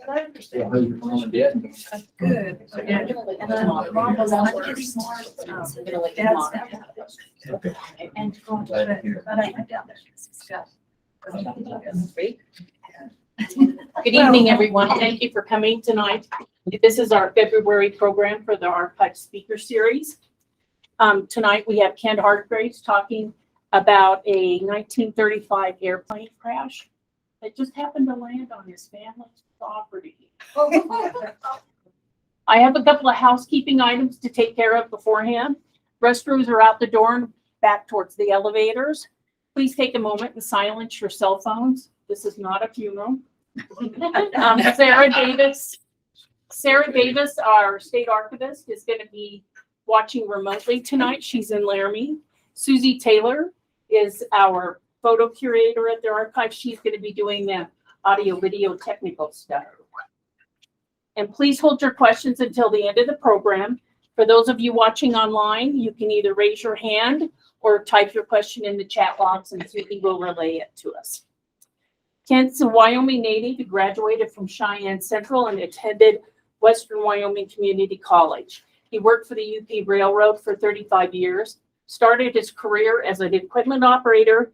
I understand how your mom and dad. Good. And then mom was on getting smart. Dad's and going to bed. But I went down there. Scott. Good evening, everyone. Thank you for coming tonight. This is our February program for the Archive Speaker Series. Tonight we have Kent Hargraves talking about a 1935 airplane crash that just happened to land on his family's property. I have a couple of housekeeping items to take care of beforehand. Restrooms are out the door and back towards the elevators. Please take a moment and silence your cell phones. This is not a funeral. Sarah Davis, our state archivist, is going to be watching remotely tonight. She's in Laramie. Susie Taylor is our photo curator at the archive. She's going to be doing the audio video technical stuff. And please hold your questions until the end of the program. For those of you watching online, you can either raise your hand or type your question in the chat box and Susie will relay it to us. Kent's a Wyoming native. He graduated from Cheyenne Central and attended Western Wyoming Community College. He worked for the UP Railroad for 35 years, started his career as an equipment operator,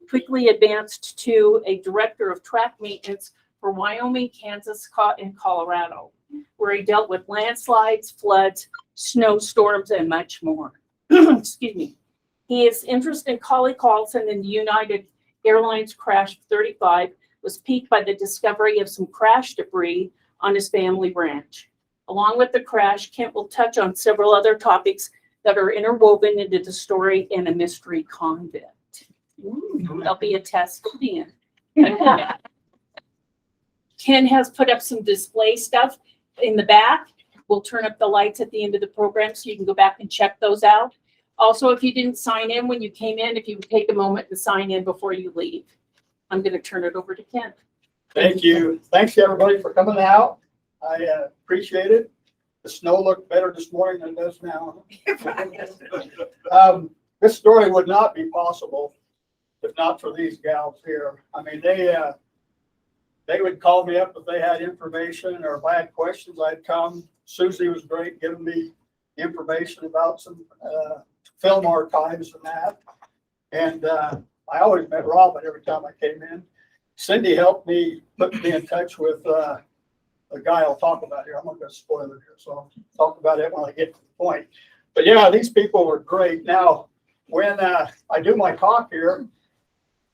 quickly advanced to a director of track maintenance for Wyoming, Kansas, and Colorado, where he dealt with landslides, floods, snowstorms, and much more. Excuse me. His interest in Collison and the United Airlines crash of 35 was piqued by the discovery of some crash debris on his family ranch. Along with the crash, Kent will touch on several other topics that are interwoven into the story in a mystery convict. There'll be a test at the end. Ken has put up some display stuff in the back. We'll turn up the lights at the end of the program so you can go back and check those out. Also, if you didn't sign in when you came in, if you would take a moment to sign in before you leave. I'm going to turn it over to Ken. Thank you. Thanks to everybody for coming out. I appreciate it. The snow looked better this morning than it does now. This story would not be possible if not for these gals here. I mean, they would call me up if they had information or if I had questions, I'd come. Susie was great giving me information about some film archives and that. And I always met Robin every time I came in. Cindy helped me put me in touch with a guy I'll talk about here. I'm not going to spoil it here, so I'll talk about it when I get to the point. But yeah, these people were great. Now, when I do my talk here,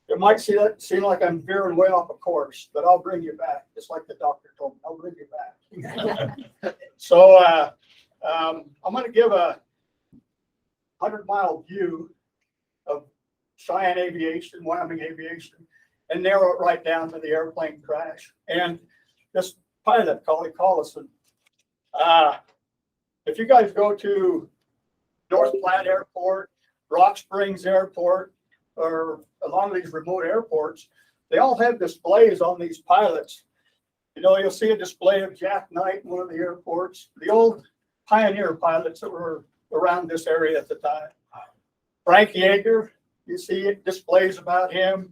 it might seem like I'm veering way off a course, but I'll bring you back, just like the doctor told me. I'll bring you back. So I'm going to give a 100-mile view of Cheyenne aviation, Wyoming aviation, and narrow it right down to the airplane crash. And this pilot, Collison, if you guys go to North Platte Airport, Rock Springs Airport, or a lot of these remote airports, they all have displays on these pilots. You know, you'll see a display of Jack Knight in one of the airports, the old pioneer pilots that were around this area at the time. Frank Yeager, you see displays about him,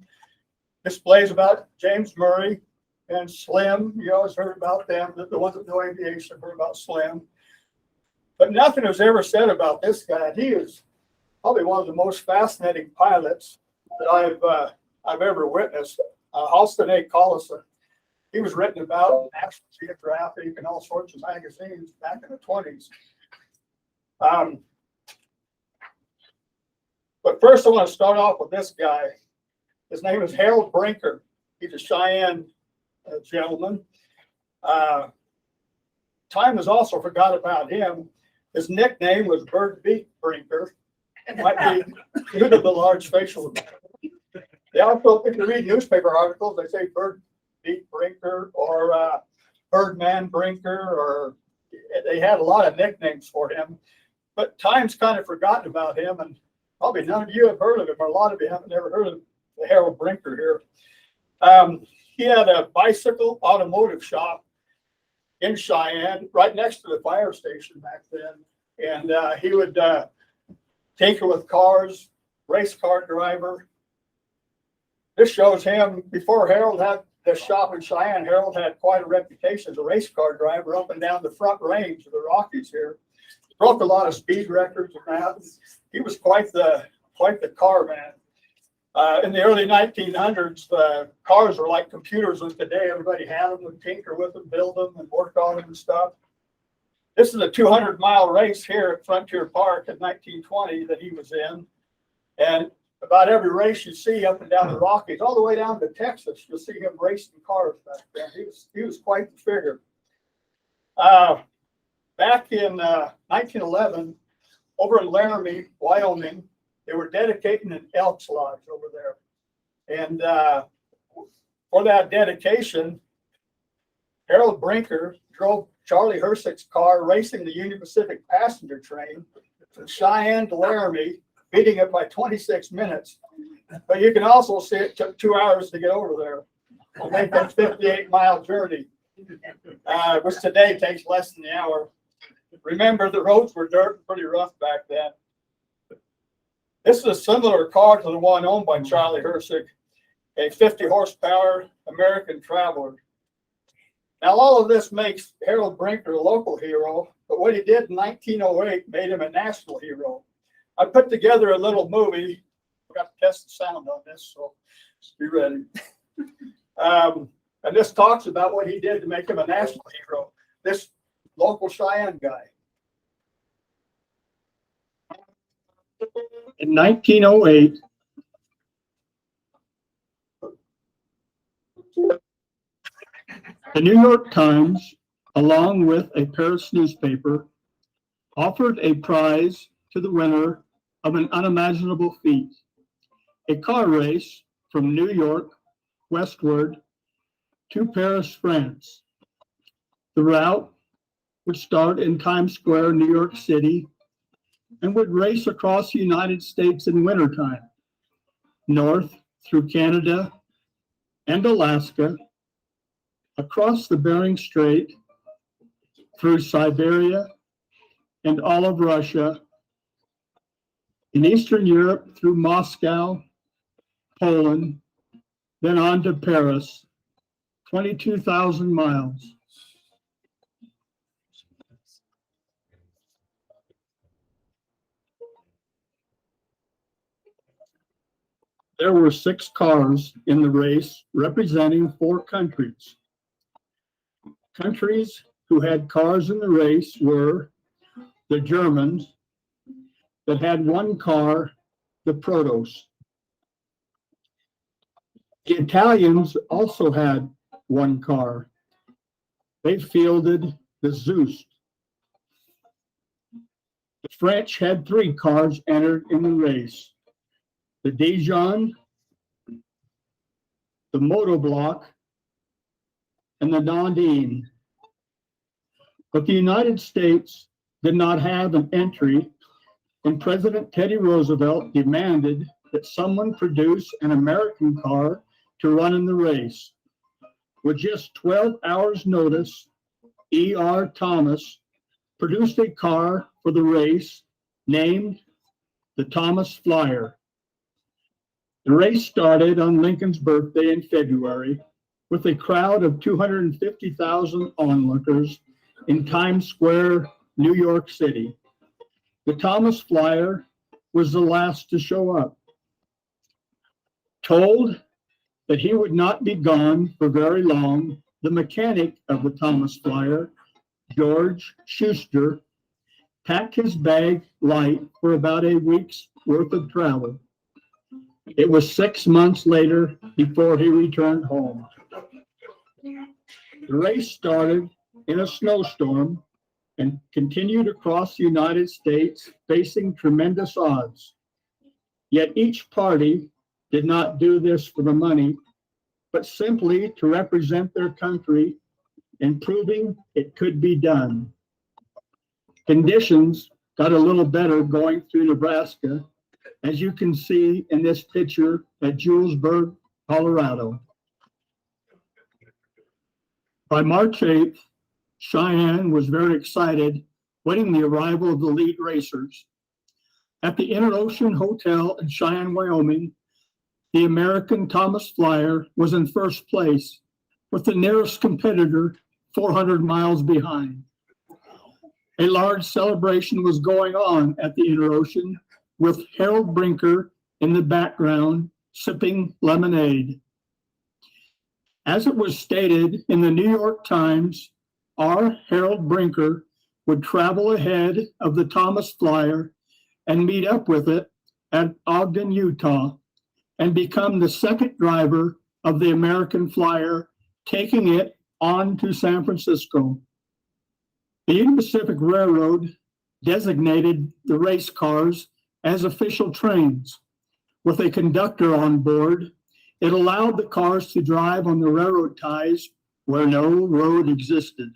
displays about James Murray and Slim. You always heard about them, the ones that know aviation heard about Slim. But nothing was ever said about this guy. He is probably one of the most fascinating pilots that I've ever witnessed. Halston A. Collison. He was written about in National Geographic and all sorts of magazines back in the 20s. But first I want to start off with this guy. His name is Harold Brinker. He's a Cheyenne gentleman. Time has also forgot about him. His nickname was Bird Beak Brinker. It might be due to the large facial. They also, if you read newspaper articles, they say Bird Beak Brinker or Birdman Brinker, or they had a lot of nicknames for him. But time's kind of forgotten about him, and probably none of you have heard of him, or a lot of you haven't ever heard of the Harold Brinker here. He had a bicycle automotive shop in Cheyenne, right next to the fire station back then. And he would tinker with cars, race car driver. This shows him before Harold had this shop in Cheyenne, Harold had quite a reputation as a race car driver up and down the front range of the Rockies here. Broke a lot of speed records and that. He was quite the car man. In the early 1900s, the cars were like computers of today. Everybody had them, would tinker with them, build them, and work on them and stuff. This is a 200-mile race here at Frontier Park in 1920 that he was in. And about every race you see up and down the Rockies, all the way down to Texas, you'll see him racing cars back then. He was quite the figure. Back in 1911, over in Laramie, Wyoming, they were dedicating an Elks Lodge over there. And for that dedication, Harold Brinker drove Charlie Hersick's car racing the Union Pacific passenger train from Cheyenne to Laramie, beating it by 26 minutes. But you can also see it took 2 hours to get over there to make that 58-mile journey, which today takes less than an hour. Remember, the roads were dirt and pretty rough back then. This is a similar car to the one owned by Charlie Hersick, a 50-horsepower American Traveler. Now, all of this makes Harold Brinker a local hero, but what he did in 1908 made him a national hero. I put together a little movie. I got to test the sound on this, so be ready. And this talks about what he did to make him a national hero, this local Cheyenne guy. In 1908, the New York Times, along with a Paris newspaper, offered a prize to the winner of an unimaginable feat, a car race from New York westward to Paris, France. The route would start in Times Square, New York City, and would race across the United States in wintertime, north through Canada and Alaska, across the Bering Strait, through Siberia and all of Russia, in Eastern Europe through Moscow, Poland, then on to Paris, 22,000 miles. There were 6 cars in the race representing 4 countries. Countries who had cars in the race were the Germans, that had 1 car, the Protos. The Italians also had 1 car. They fielded the Zeus. The French had 3 cars entered in the race: the Dijon, the Motobloc, and the Nandine. But the United States did not have an entry, and President Teddy Roosevelt demanded that someone produce an American car to run in the race. With just 12 hours' notice, E.R. Thomas produced a car for the race named the Thomas Flyer. The race started on Lincoln's birthday in February with a crowd of 250,000 onlookers in Times Square, New York City. The Thomas Flyer was the last to show up. Told that he would not be gone for very long, the mechanic of the Thomas Flyer, George Schuster, packed his bag light for about a week's worth of travel. It was 6 months later before he returned home. The race started in a snowstorm and continued across the United States, facing tremendous odds. Yet each party did not do this for the money, but simply to represent their country and proving it could be done. Conditions got a little better going through Nebraska, as you can see in this picture at Julesburg, Colorado. By March 8th, Cheyenne was very excited, waiting the arrival of the lead racers. At the Interocean Hotel in Cheyenne, Wyoming, the American Thomas Flyer was in first place with the nearest competitor 400 miles behind. A large celebration was going on at the Interocean, with Harold Brinker in the background sipping lemonade. As it was stated in the New York Times, our Harold Brinker would travel ahead of the Thomas Flyer and meet up with it at Ogden, Utah, and become the second driver of the American Flyer, taking it on to San Francisco. The Union Pacific Railroad designated the race cars as official trains. With a conductor on board, it allowed the cars to drive on the railroad ties where no road existed.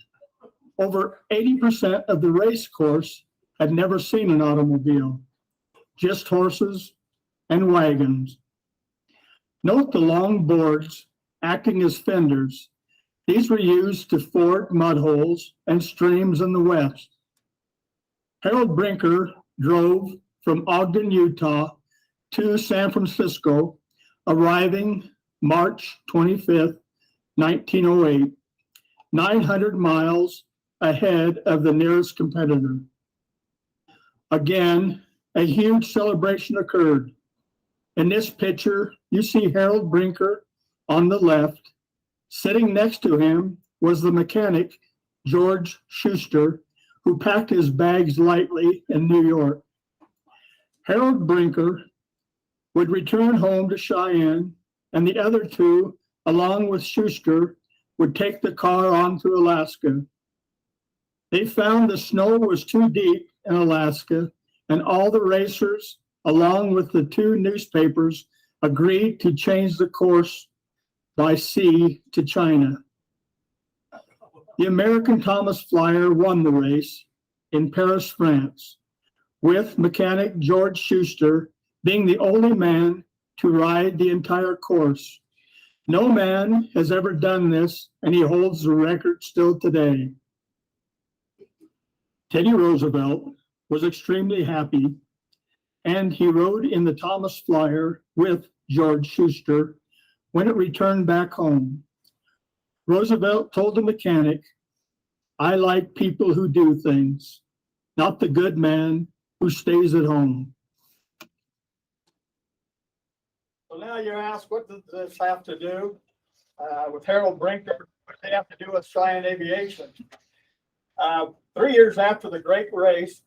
Over 80% of the race course had never seen an automobile, just horses and wagons. Note the long boards acting as fenders. These were used to ford mud holes and streams in the west. Harold Brinker drove from Ogden, Utah to San Francisco, arriving March 25th, 1908, 900 miles ahead of the nearest competitor. Again, a huge celebration occurred. In this picture, you see Harold Brinker on the left. Sitting next to him was the mechanic, George Schuster, who packed his bags lightly in New York. Harold Brinker would return home to Cheyenne, and the other two, along with Schuster, would take the car on to Alaska. They found the snow was too deep in Alaska, and all the racers, along with the two newspapers, agreed to change the course by sea to China. The American Thomas Flyer won the race in Paris, France, with mechanic George Schuster being the only man to ride the entire course. No man has ever done this, and he holds the record still today. Teddy Roosevelt was extremely happy, and he rode in the Thomas Flyer with George Schuster when it returned back home. Roosevelt told the mechanic, "I like people who do things, not the good man who stays at home." So now you ask, what does this have to do with Harold Brinker? What does it have to do with Cheyenne aviation? 3 years after the great race,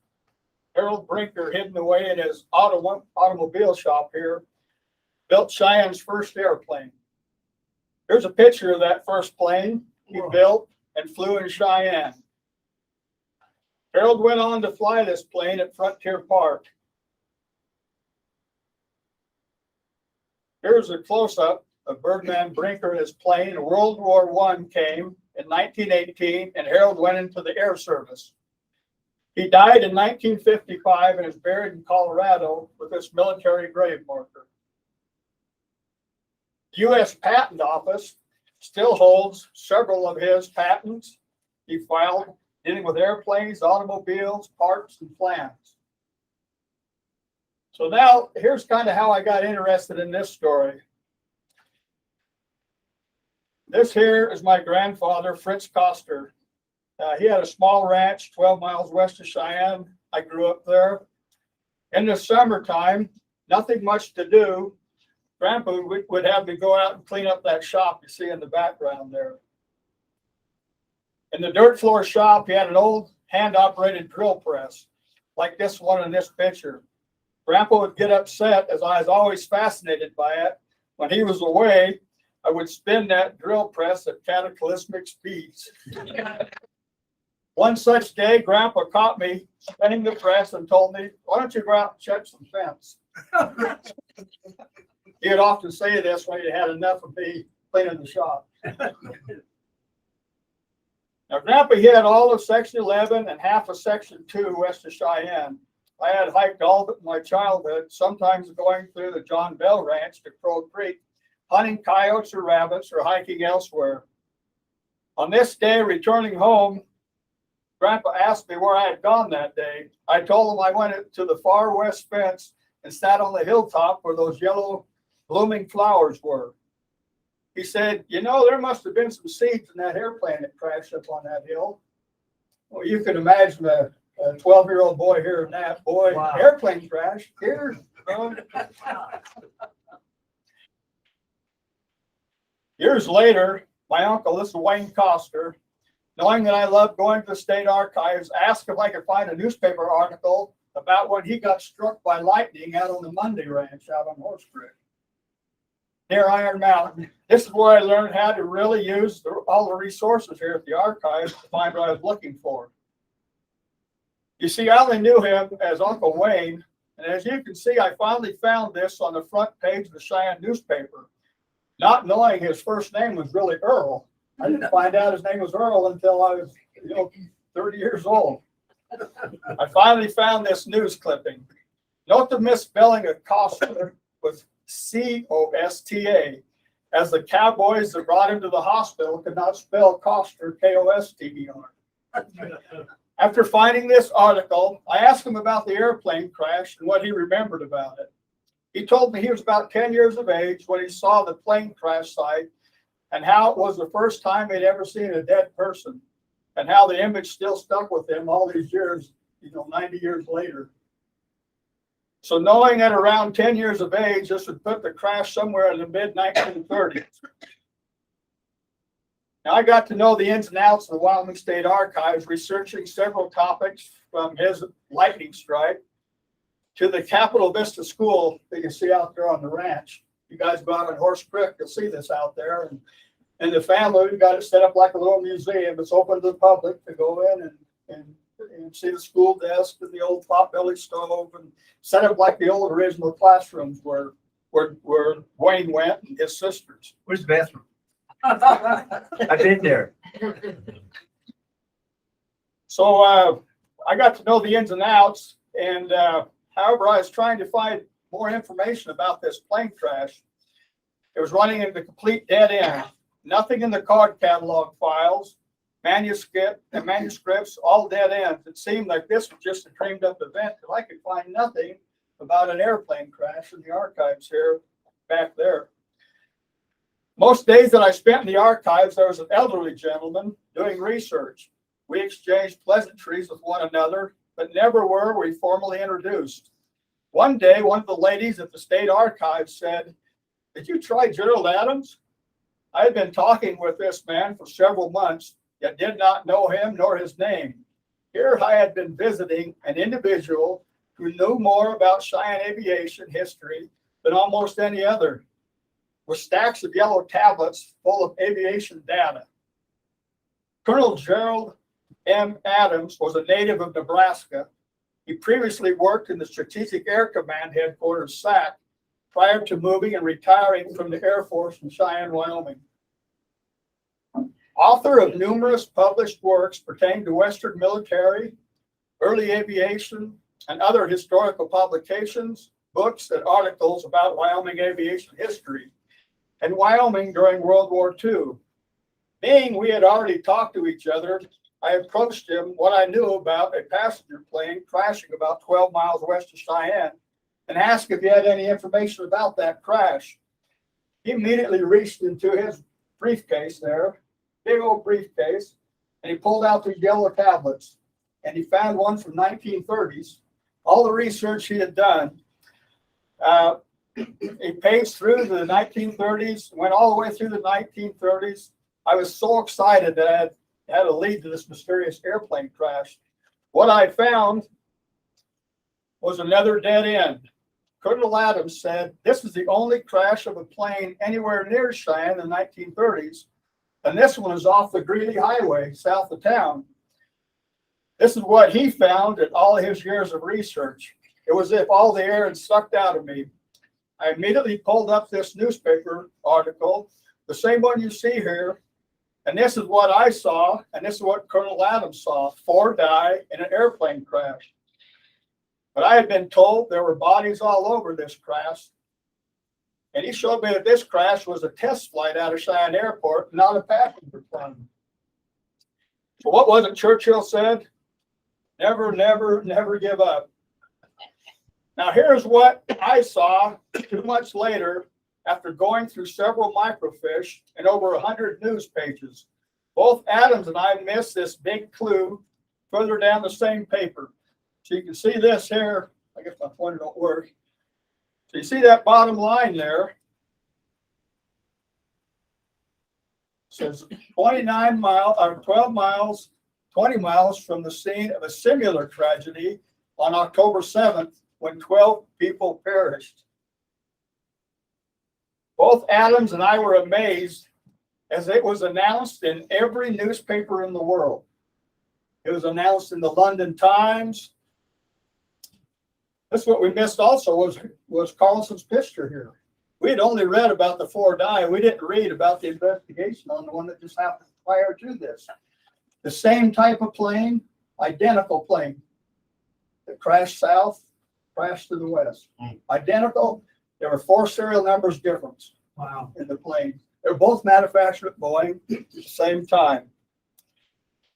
Harold Brinker, hidden away in his automobile shop here, built Cheyenne's first airplane. Here's a picture of that first plane he built and flew in Cheyenne. Harold went on to fly this plane at Frontier Park. Here's a close-up of Birdman Brinker and his plane. World War I came in 1918, and Harold went into the Air Service. He died in 1955 and is buried in Colorado with this military grave marker. The U.S. Patent Office still holds several of his patents he filed dealing with airplanes, automobiles, parts, and plans. So now here's kind of how I got interested in this story. This here is my grandfather, Fritz Koster. He had a small ranch 12 miles west of Cheyenne. I grew up there. In the summertime, nothing much to do. Grandpa would have me go out and clean up that shop you see in the background there. In the dirt floor shop, he had an old hand-operated drill press, like this one in this picture. Grandpa would get upset, as I was always fascinated by it. When he was away, I would spin that drill press at cataclysmic speeds. One such day, Grandpa caught me spinning the press and told me, "Why don't you go out and check some fence?" He would often say this when he had enough of me cleaning the shop. Now, Grandpa had all of Section 11 and half of Section 2 west of Cheyenne. I had hiked all of it in my childhood, sometimes going through the John Bell Ranch to Crow Creek, hunting coyotes or rabbits, or hiking elsewhere. On this day, returning home, Grandpa asked me where I had gone that day. I told him I went to the far west fence and sat on the hilltop where those yellow blooming flowers were. He said, you know, there must have been some seeds in that airplane that crashed up on that hill. Well, you can imagine a 12-year-old boy hearing that. Boy, Wow. airplane crash. Here. Years later, my uncle, this is Wayne Coster, knowing that I loved going to the state archives, asked if I could find a newspaper article about when he got struck by lightning out on the Monday Ranch out on Horse Creek near Iron Mountain. This is where I learned how to really use all the resources here at the archives to find what I was looking for. You see, I only knew him as Uncle Wayne, and as you can see, I finally found this on the front page of the Cheyenne newspaper, not knowing his first name was really Earl. I didn't find out his name was Earl until I was, 30 years old. I finally found this news clipping. Note the misspelling of Costa with Costa, as the cowboys that brought him to the hospital could not spell Koster, Koster. After finding this article, I asked him about the airplane crash and what he remembered about it. He told me he was about 10 years of age when he saw the plane crash site and how it was the first time he'd ever seen a dead person and how the image still stuck with him all these years, 90 years later. So knowing at around 10 years of age, this would put the crash somewhere in the mid-1930s. Now, I got to know the ins and outs of the Wyoming State Archives, researching several topics from his lightning strike to the Capitol Vista School that you see out there on the ranch. You guys go out on Horse Creek, you'll see this out there. And the family, we got it set up like a little museum. It's open to the public to go in and see the school desk and the old potbelly stove and set up like the old original classrooms where Wayne went and his sisters. Where's the bathroom? I've been there. So I got to know the ins and outs, and however, I was trying to find more information about this plane crash. It was running into a complete dead end. Nothing in the card catalog files, manuscripts, all dead ends. It seemed like this was just a dreamed up event, because I could find nothing about an airplane crash in the archives here back there. Most days that I spent in the archives, there was an elderly gentleman doing research. We exchanged pleasantries with one another, but never were we formally introduced. One day, one of the ladies at the state archives said, "Did you try Gerald Adams?" I had been talking with this man for several months, yet did not know him nor his name. Here I had been visiting an individual who knew more about Cheyenne aviation history than almost any other, with stacks of yellow tablets full of aviation data. Colonel Gerald M. Adams was a native of Nebraska. He previously worked in the Strategic Air Command headquarters, SAC, prior to moving and retiring from the Air Force in Cheyenne, Wyoming. Author of numerous published works pertaining to Western military, early aviation, and other historical publications, books, and articles about Wyoming aviation history and Wyoming during World War II. Being we had already talked to each other, I approached him what I knew about a passenger plane crashing about 12 miles west of Cheyenne and asked if he had any information about that crash. He immediately reached into his briefcase there, big old briefcase, and he pulled out these yellow tablets, and he found one from 1930s. All the research he had done, he paged through the 1930s, went all the way through the 1930s. I was so excited that I had a lead to this mysterious airplane crash. What I found was another dead end. Colonel Adams said this was the only crash of a plane anywhere near Cheyenne in the 1930s, and this one is off the Greeley Highway south of town. This is what he found in all his years of research. It was as if all the air had sucked out of me. I immediately pulled up this newspaper article, the same one you see here, and this is what I saw, and this is what Colonel Adams saw: 4 die in an airplane crash. But I had been told there were bodies all over this crash, and he showed me that this crash was a test flight out of Cheyenne Airport, not a passenger plane. So what was it Churchill said? Never, never, never give up. Now here's what I saw 2 months later after going through several microfiche and over 100 news pages. Both Adams and I missed this big clue further down the same paper. So you can see this here. I guess my pointer don't work. So you see that bottom line there. It says 29 miles or 12 miles, 20 miles from the scene of a similar tragedy on October 7th when 12 people perished. Both Adams and I were amazed as it was announced in every newspaper in the world. It was announced in the London Times. That's what we missed also was Collison's picture here. We had only read about the 4 die. We didn't read about the investigation on the one that just happened prior to this. The same type of plane, identical plane that crashed south, crashed to the west. Identical. There were 4 serial numbers difference. Wow. In the plane. They're both manufactured at Boeing at the same time.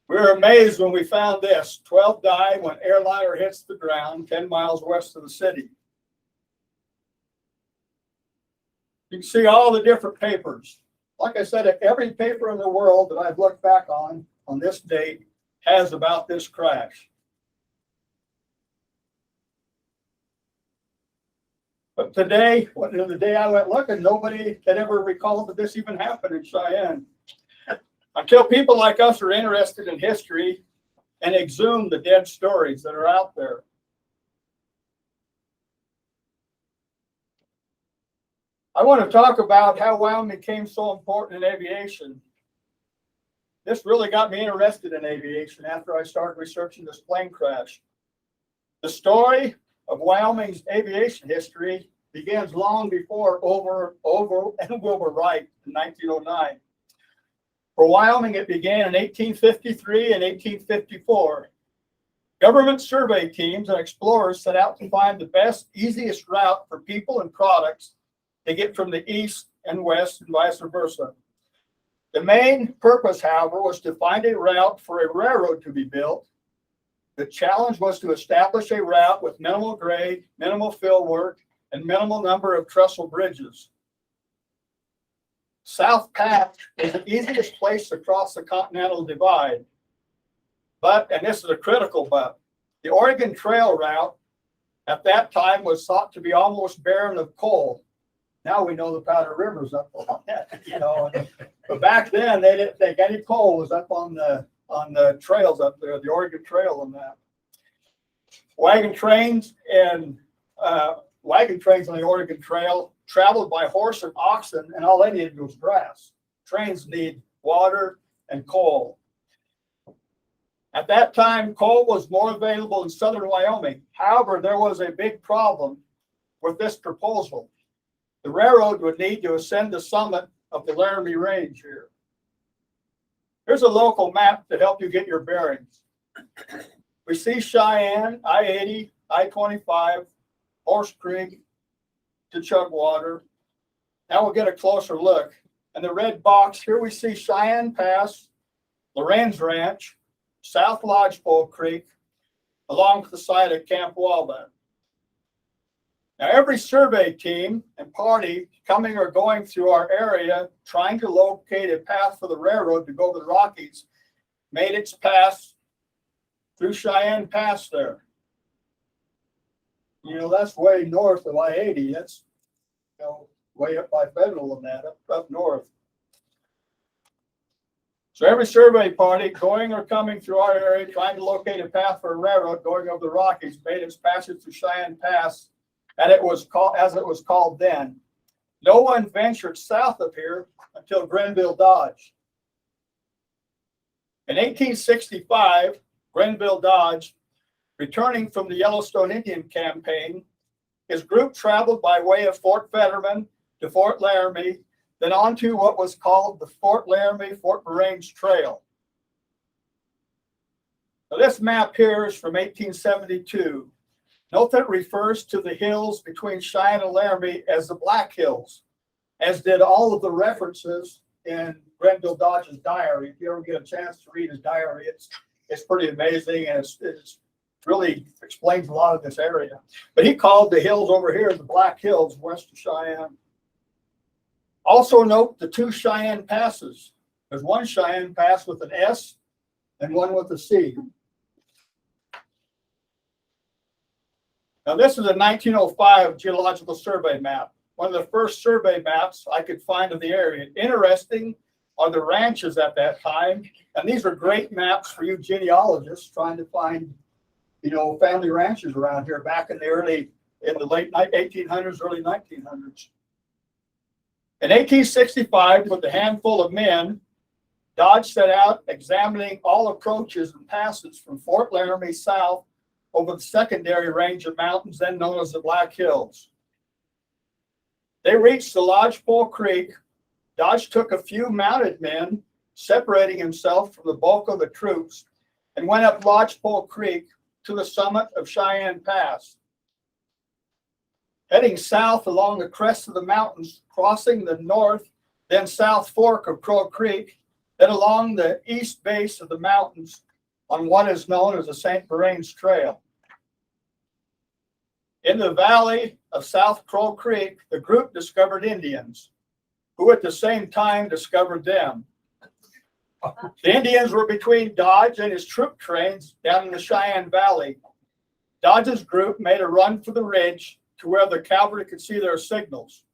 We were amazed when we found this. 12 die when airliner hits the ground 10 miles west of the city. You can see all the different papers. Like I said, every paper in the world that I've looked back on this date has about this crash. But today, the day I went looking, nobody had ever recalled that this even happened in Cheyenne. Until people like us are interested in history and exhume the dead stories that are out there. I want to talk about how Wyoming became so important in aviation. This really got me interested in aviation after I started researching this plane crash. The story of Wyoming's aviation history begins long before Hoover and Wilbur Wright in 1909. For Wyoming, it began in 1853 and 1854. Government survey teams and explorers set out to find the best, easiest route for people and products to get from the east and west and vice versa. The main purpose, however, was to find a route for a railroad to be built. The challenge was to establish a route with minimal grade, minimal fill work, and minimal number of trestle bridges. South Pass is the easiest place to cross the Continental Divide. But, and this is a critical but, the Oregon Trail route at that time was thought to be almost barren of coal. Now we know the Powder River's up on that, you know. But back then they didn't think any coal was up on the trails up there, the Oregon Trail and that. Wagon trains on the Oregon Trail traveled by horse and oxen, and all they needed was grass. Trains need water and coal. At that time, coal was more available in southern Wyoming. However, there was a big problem with this proposal. The railroad would need to ascend the summit of the Laramie Range here. Here's a local map to help you get your bearings. We see Cheyenne, I-80, I-25, Horse Creek to Chugwater. Now we'll get a closer look. And the red box, here we see Cheyenne Pass, Lorenz Ranch, South Lodgepole Creek, along to the side of Camp Walnut. Now every survey team and party coming or going through our area trying to locate a path for the railroad to go to the Rockies made its pass through Cheyenne Pass there. You know, that's way north of I-80. That's, you know, way up by Federal and that, up north. So every survey party going or coming through our area trying to locate a path for a railroad going over the Rockies made its passage through Cheyenne Pass, and it was called, as it was called then. No one ventured south of here until Grenville Dodge. In 1865, Grenville Dodge, returning from the Yellowstone Indian Campaign, his group traveled by way of Fort Fetterman to Fort Laramie, then on to what was called the Fort Laramie-Fort Range Trail. Now this map here is from 1872. Note that it refers to the hills between Cheyenne and Laramie as the Black Hills, as did all of the references in Grenville Dodge's diary. If you ever get a chance to read his diary, it's pretty amazing, and it's really explains a lot of this area. But he called the hills over here the Black Hills west of Cheyenne. Also note the two Cheyenne passes. There's one Cheyenne pass with an S and one with a C. Now this is a 1905 geological survey map. One of the first survey maps I could find of the area. Interesting are the ranches at that time. And these are great maps for you genealogists trying to find, you know, family ranches around here back in the late 1800s, early 1900s. In 1865, with a handful of men, Dodge set out examining all approaches and passes from Fort Laramie south over the secondary range of mountains then known as the Black Hills. They reached the Lodgepole Creek. Dodge took a few mounted men, separating himself from the bulk of the troops, and went up Lodgepole Creek to the summit of Cheyenne Pass. Heading south along the crest of the mountains, crossing the north, then south fork of Crow Creek, then along the east base of the mountains on what is known as the St. Vrains Trail. In the valley of South Crow Creek, the group discovered Indians, who at the same time discovered them. The Indians were between Dodge and his troop trains down in the Cheyenne Valley. Dodge's group made a run for the ridge to where the cavalry could see their signals.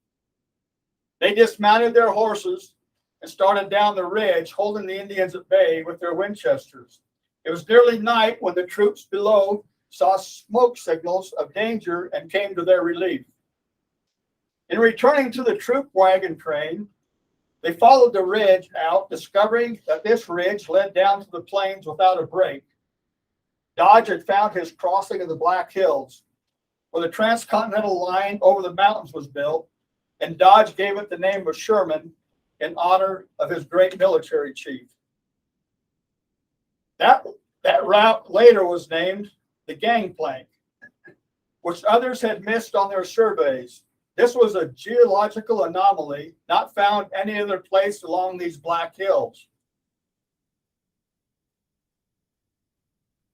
They dismounted their horses and started down the ridge, holding the Indians at bay with their Winchesters. It was nearly night when the troops below saw smoke signals of danger and came to their relief. In returning to the troop wagon train, they followed the ridge out, discovering that this ridge led down to the plains without a break. Dodge had found his crossing of the Black Hills, where the transcontinental line over the mountains was built, and Dodge gave it the name of Sherman in honor of his great military chief. That route later was named the Gangplank, which others had missed on their surveys. This was a geological anomaly not found any other place along these Black Hills.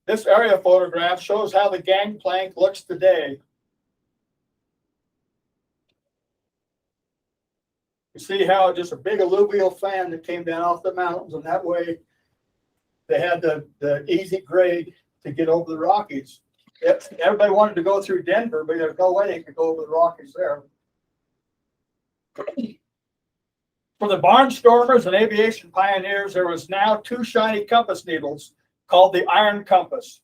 This area photograph shows how the Gangplank looks today. You see how just a big alluvial fan that came down off the mountains, and that way they had the easy grade to get over the Rockies. Everybody wanted to go through Denver, but there's no way they could go over the Rockies there. For the barnstormers and aviation pioneers, there was now two shiny compass needles called the iron compass.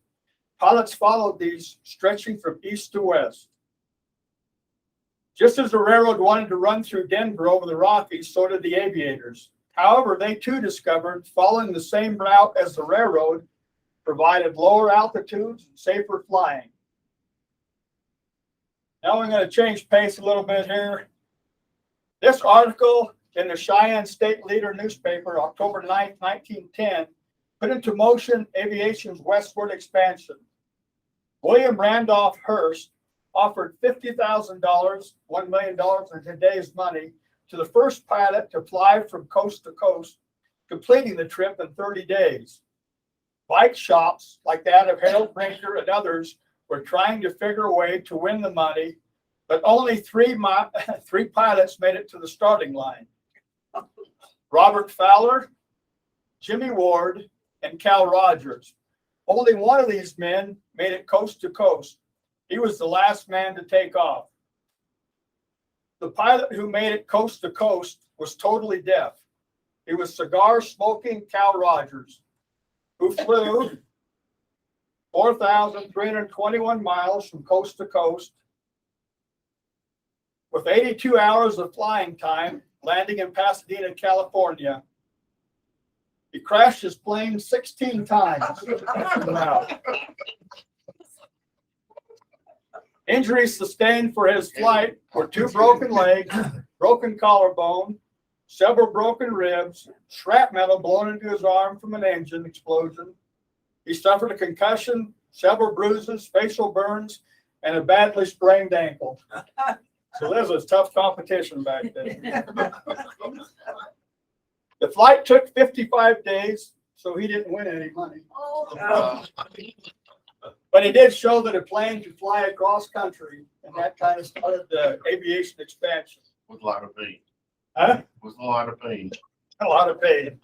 Pilots followed these, stretching from east to west. Just as the railroad wanted to run through Denver over the Rockies, so did the aviators. However, they too discovered following the same route as the railroad provided lower altitudes and safer flying. Now we're going to change pace a little bit here. This article in the Cheyenne State Leader newspaper, October 9, 1910, put into motion aviation's westward expansion. William Randolph Hearst offered $50,000, $1 million in today's money, to the first pilot to fly from coast to coast, completing the trip in 30 days. Bike shops like that of Harold Brinker and others were trying to figure a way to win the money, but only three pilots made it to the starting line. Robert Fowler, Jimmy Ward, and Cal Rogers. Only one of these men made it coast to coast. He was the last man to take off. The pilot who made it coast to coast was totally deaf. He was cigar-smoking Cal Rogers, who flew 4,321 miles from coast to coast with 82 hours of flying time, landing in Pasadena, California. He crashed his plane 16 times. Wow. Injuries sustained for his flight were 2 broken legs, broken collarbone, several broken ribs, shrapnel blown into his arm from an engine explosion. He suffered a concussion, several bruises, facial burns, and a badly sprained ankle. So this was tough competition back then. The flight took 55 days, so he didn't win any money. But he did show that a plane could fly across country, and that kind of started the aviation expansion. With a lot of feet. Huh? Was a lot of pain. A lot of pain.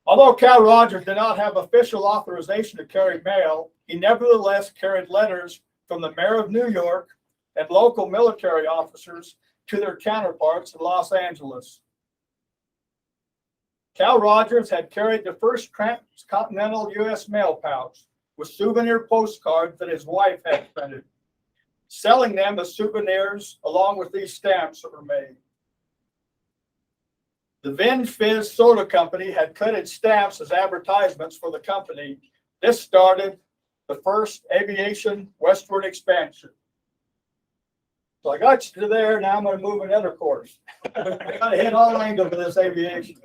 Although Cal Rogers did not have official authorization to carry mail, he nevertheless carried letters from the mayor of New York and local military officers to their counterparts in Los Angeles. Cal Rogers had carried the first transcontinental U.S. mail pouch with souvenir postcards that his wife had printed, selling them as souvenirs along with these stamps that were made. The Vin Fizz Soda Company had printed stamps as advertisements for the company. This started the first aviation westward expansion. So I got you to there, now I'm going to move another course. I got to hit all angles of this aviation.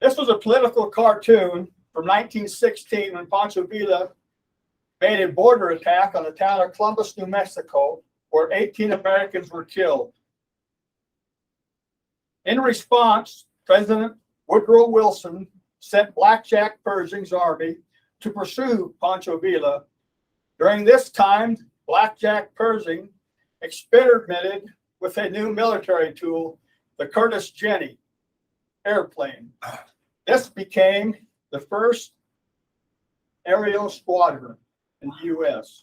This was a political cartoon from 1916 when Pancho Villa made a border attack on the town of Columbus, New Mexico, where 18 Americans were killed. In response, President Woodrow Wilson sent Blackjack Pershing's army to pursue Pancho Villa. During this time, Blackjack Pershing experimented with a new military tool, the Curtiss Jenny airplane. This became the first aerial squadron in the U.S.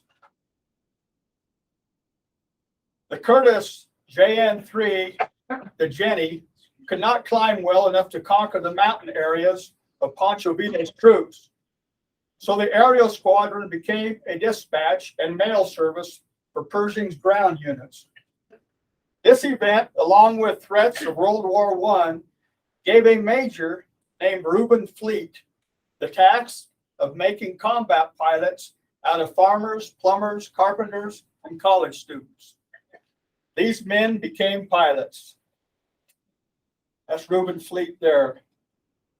The Curtiss JN-3, the Jenny, could not climb well enough to conquer the mountain areas of Pancho Villa's troops. So the aerial squadron became a dispatch and mail service for Pershing's ground units. This event, along with threats of World War I, gave a major named Reuben Fleet the task of making combat pilots out of farmers, plumbers, carpenters, and college students. These men became pilots. That's Reuben Fleet there.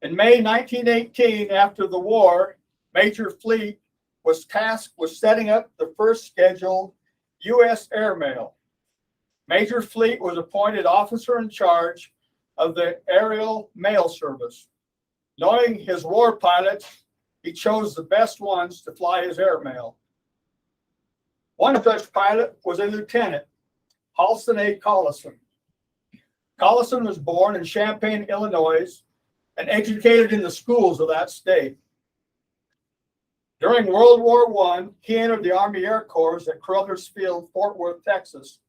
In May 1918, after the war, Major Fleet was tasked with setting up the first scheduled U.S. airmail. Major Fleet was appointed officer in charge of the aerial mail service. Knowing his war pilots, he chose the best ones to fly his airmail. One such pilot was a lieutenant, Halston A. Collison. Collison was born in Champaign, Illinois, and educated in the schools of that state. During World War I, he entered the Army Air Corps at Crothers Field, Fort Worth, Texas,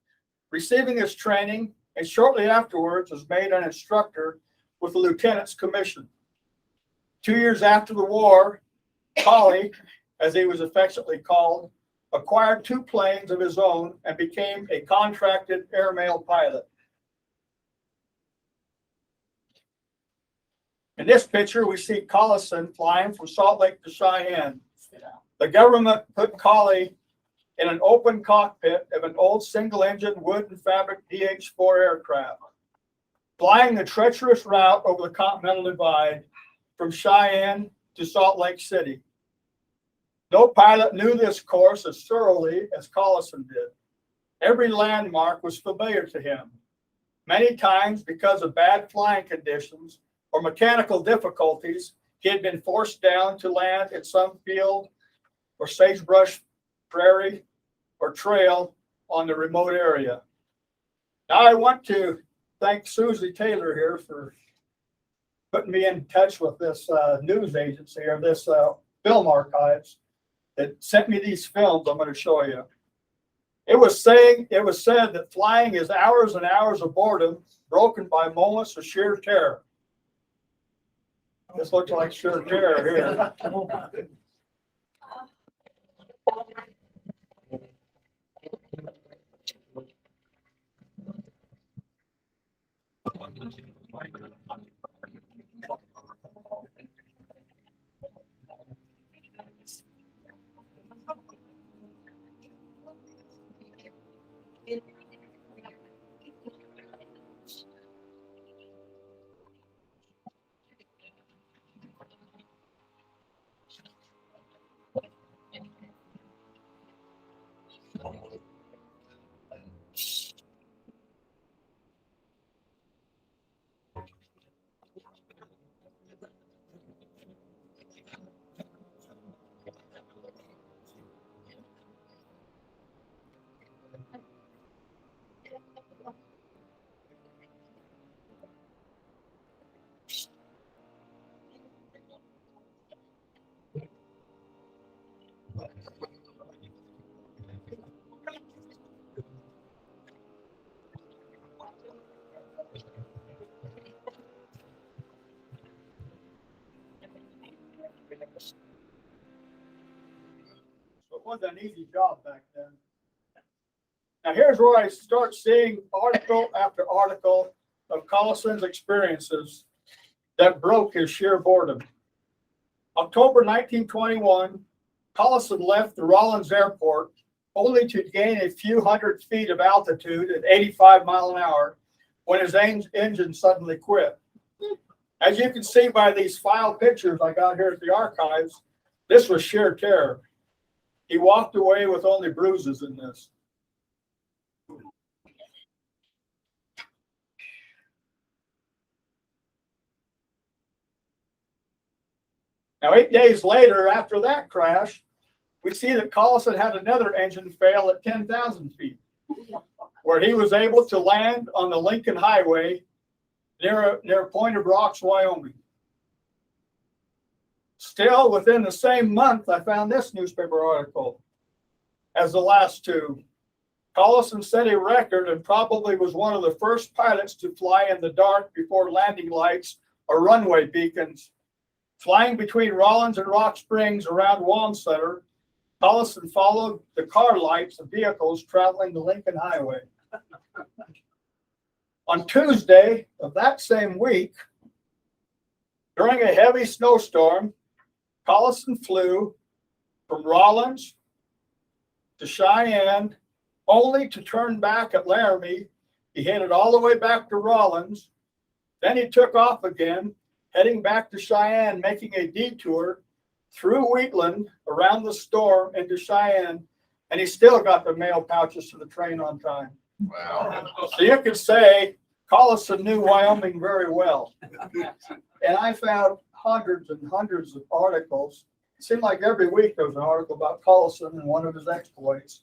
receiving his training, and shortly afterwards was made an instructor with a lieutenant's commission. 2 years after the war, Collie, as he was affectionately called, acquired 2 planes of his own and became a contracted airmail pilot. In this picture, we see Collison flying from Salt Lake to Cheyenne. The government put Collie in an open cockpit of an old single-engine wood and fabric DH-4 aircraft, flying the treacherous route over the Continental Divide from Cheyenne to Salt Lake City. No pilot knew this course as thoroughly as Collison did. Every landmark was familiar to him. Many times, because of bad flying conditions or mechanical difficulties, he had been forced down to land in some field or sagebrush prairie or trail on the remote area. Now I want to thank Susie Taylor here for putting me in touch with this news agency or this film archives that sent me these films I'm going to show you. It was said that flying is hours and hours of boredom broken by moments of sheer terror. This looks like sheer terror here. wasn't an easy job back then. Now here's where I start seeing article after article of Collison's experiences that broke his sheer boredom. October 1921, Collison left the Rollins Airport only to gain a few hundred feet of altitude at 85 miles an hour when his engine suddenly quit. As you can see by these file pictures I got here at the archives, this was sheer terror. He walked away with only bruises in this. Now, 8 days later, after that crash, we see that Collison had another engine fail at 10,000 feet, where he was able to land on the Lincoln Highway near Point of Rocks, Wyoming. Still, within the same month, I found this newspaper article as the last two. Collison set a record and probably was one of the first pilots to fly in the dark before landing lights or runway beacons. Flying between Rollins and Rock Springs around Wamsutter, Collison followed the car lights of vehicles traveling the Lincoln Highway. On Tuesday of that same week, during a heavy snowstorm, Collison flew from Rollins to Cheyenne, only to turn back at Laramie. He headed all the way back to Rollins. Then he took off again, heading back to Cheyenne, making a detour through Wheatland, around the storm into Cheyenne, and he still got the mail pouches to the train on time. Wow. So you could say Collison knew Wyoming very well. And I found hundreds and hundreds of articles. It seemed like every week there was an article about Collison and one of his exploits.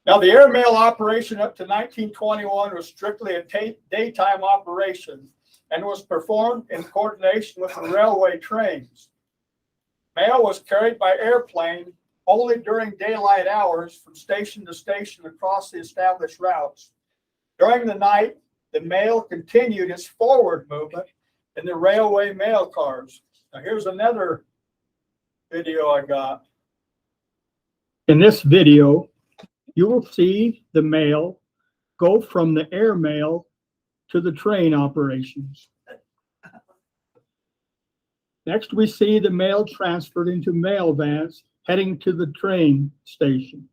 Now, the airmail operation up to 1921 was strictly a daytime operation and was performed in coordination with the railway trains. Mail was carried by airplane only during daylight hours from station to station across the established routes. During the night, the mail continued its forward movement in the railway mail cars. Now, here's another video I got. In this video, you will see the mail go from the airmail to the train operations. Next, we see the mail transferred into mail vans heading to the train station.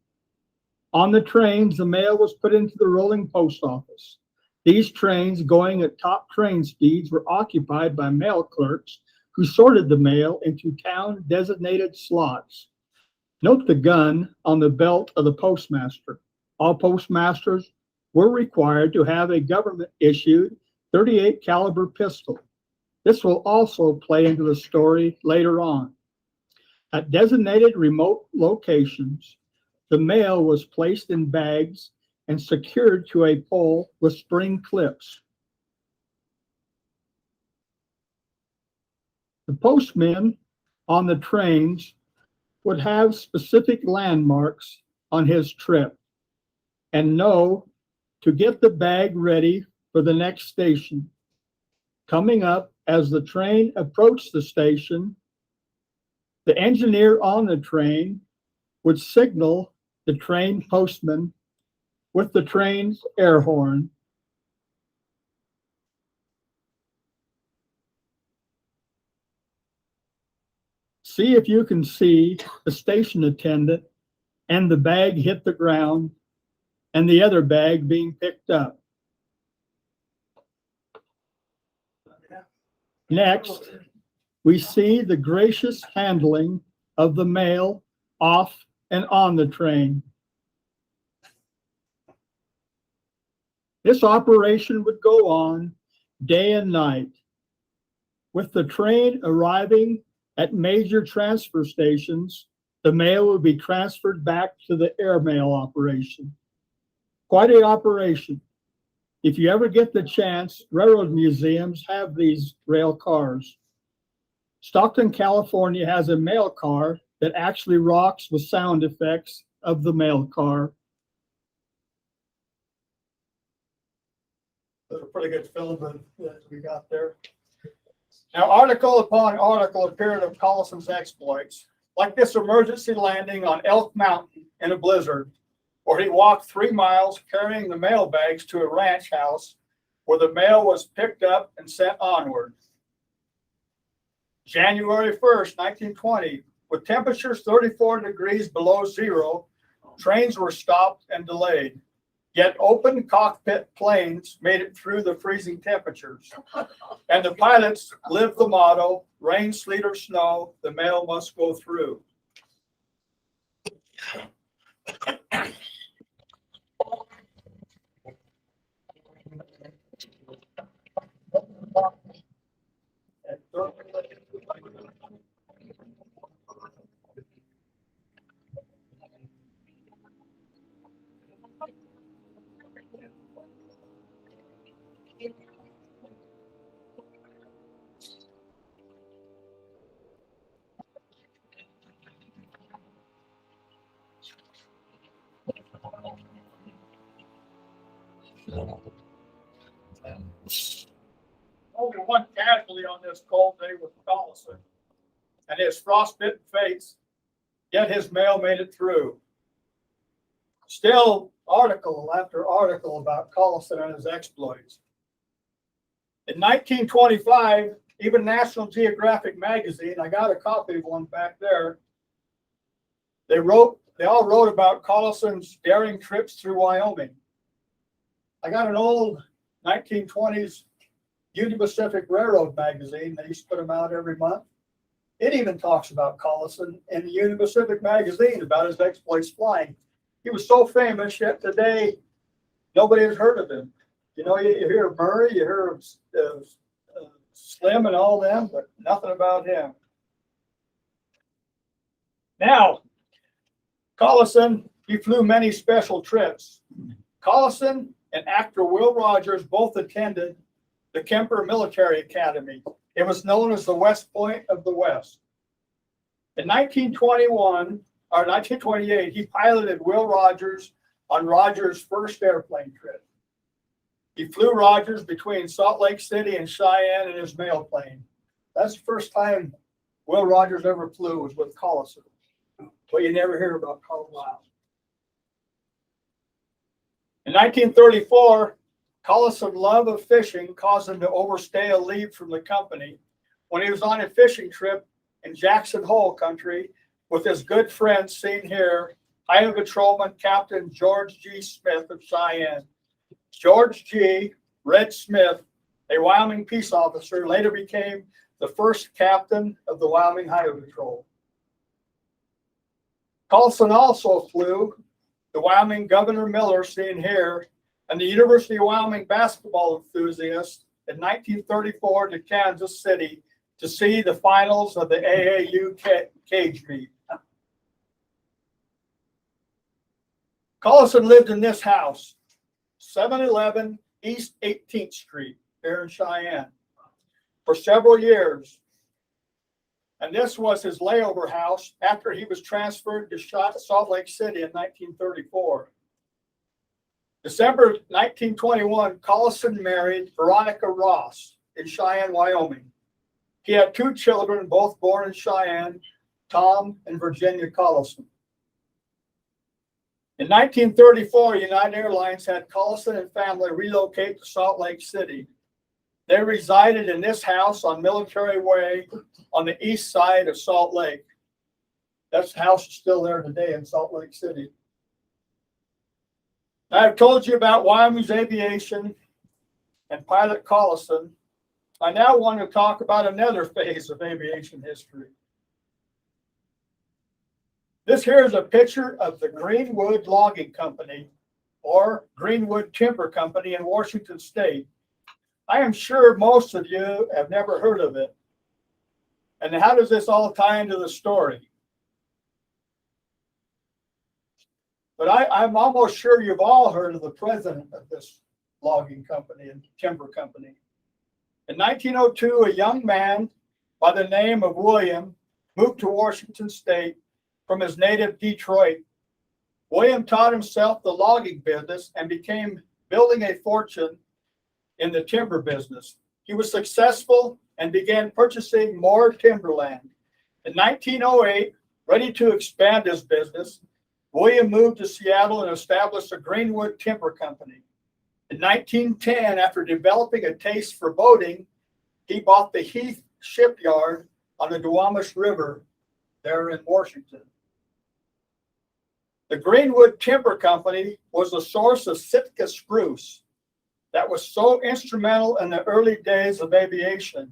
On the trains, the mail was put into the rolling post office. These trains, going at top train speeds, were occupied by mail clerks who sorted the mail into town-designated slots. Note the gun on the belt of the postmaster. All postmasters were required to have a government-issued .38 caliber pistol. This will also play into the story later on. At designated remote locations, the mail was placed in bags and secured to a pole with spring clips. The postman on the trains would have specific landmarks on his trip and know to get the bag ready for the next station. Coming up as the train approached the station, the engineer on the train would signal the train postman with the train's air horn. See if you can see the station attendant and the bag hit the ground and the other bag being picked up. Next, we see the gracious handling of the mail off and on the train. This operation would go on day and night, with the train arriving at major transfer stations. The mail would be transferred back to the airmail operation. Quite an operation. If you ever get the chance, railroad museums have these rail cars. Stockton, California has a mail car that actually rocks with sound effects of the mail car. That's a pretty good film that we got there. Now, article upon article appeared of Collison's exploits. like this emergency landing on Elk Mountain in a blizzard, where he walked 3 miles carrying the mail bags to a ranch house where the mail was picked up and sent onward. January 1st, 1920, with temperatures 34 degrees below zero, trains were stopped and delayed. Yet open cockpit planes made it through the freezing temperatures. And the pilots lived the motto, rain, sleet, or snow, the mail must go through. Only one casualty on this cold day was Collison and his frostbitten face, yet his mail made it through. Still, article after article about Collison and his exploits. In 1925, even National Geographic magazine, I got a copy of one back there, they all wrote about Collison's daring trips through Wyoming. I got an old 1920s Union Pacific Railroad magazine. They used to put them out every month. It even talks about Collison in the Union Pacific magazine about his exploits flying. He was so famous, yet today nobody has heard of him. You know, you hear of Murray, you hear of Slim and all them, but nothing about him. Now, Collison, he flew many special trips. Collison and actor Will Rogers both attended the Kemper Military Academy. It was known as the West Point of the West. In 1928, he piloted Will Rogers on Rogers' first airplane trip. He flew Rogers between Salt Lake City and Cheyenne in his mail plane. That's the first time Will Rogers ever flew was with Collison. But you never hear about Collison. In 1934, Collison's love of fishing caused him to overstay a leave from the company when he was on a fishing trip in Jackson Hole country with his good friend seen here, Highway Patrolman Captain George G. Smith of Cheyenne. George G. Red Smith, a Wyoming peace officer, later became the first captain of the Wyoming Highway Patrol. Collison also flew the Wyoming Governor Miller, seen here, and the University of Wyoming basketball enthusiast in 1934 to Kansas City to see the finals of the AAU cage meet. Collison lived in this house, 711 East 18th Street here in Cheyenne, for several years. And this was his layover house after he was transferred to Salt Lake City in 1934. December 1921, Collison married Veronica Ross in Cheyenne, Wyoming. He had 2 children, both born in Cheyenne, Tom and Virginia Collison. In 1934, United Airlines had Collison and family relocate to Salt Lake City. They resided in this house on Military Way on the east side of Salt Lake. That house is still there today in Salt Lake City. I've told you about Wyoming's aviation and pilot Collison. I now want to talk about another phase of aviation history. This here is a picture of the Greenwood Logging Company, or Greenwood Timber Company in Washington State. I am sure most of you have never heard of it. And how does this all tie into the story? But I'm almost sure you've all heard of the president of this logging company and timber company. In 1902, a young man by the name of William moved to Washington State from his native Detroit. William taught himself the logging business and began building a fortune in the timber business. He was successful and began purchasing more timberland. In 1908, Ready to expand his business, William moved to Seattle and established a Greenwood Timber Company. In 1910, after developing a taste for boating, he bought the Heath shipyard on the Duwamish River there in Washington. The Greenwood Timber Company was the source of Sitka spruce that was so instrumental in the early days of aviation,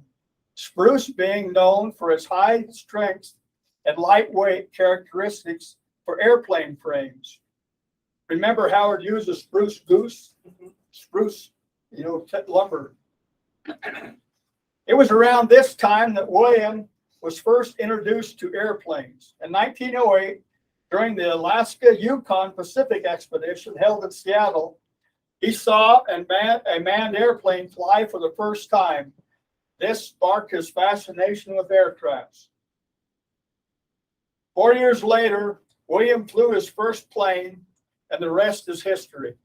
spruce being known for its high strength and lightweight characteristics for airplane frames. Remember Howard used a spruce goose? Spruce, lumber. It was around this time that William was first introduced to airplanes. In 1908, during the Alaska-Yukon Pacific expedition held in Seattle, he saw a manned airplane fly for the first time. This sparked his fascination with aircrafts. 4 years later, William flew his first plane, and the rest is history.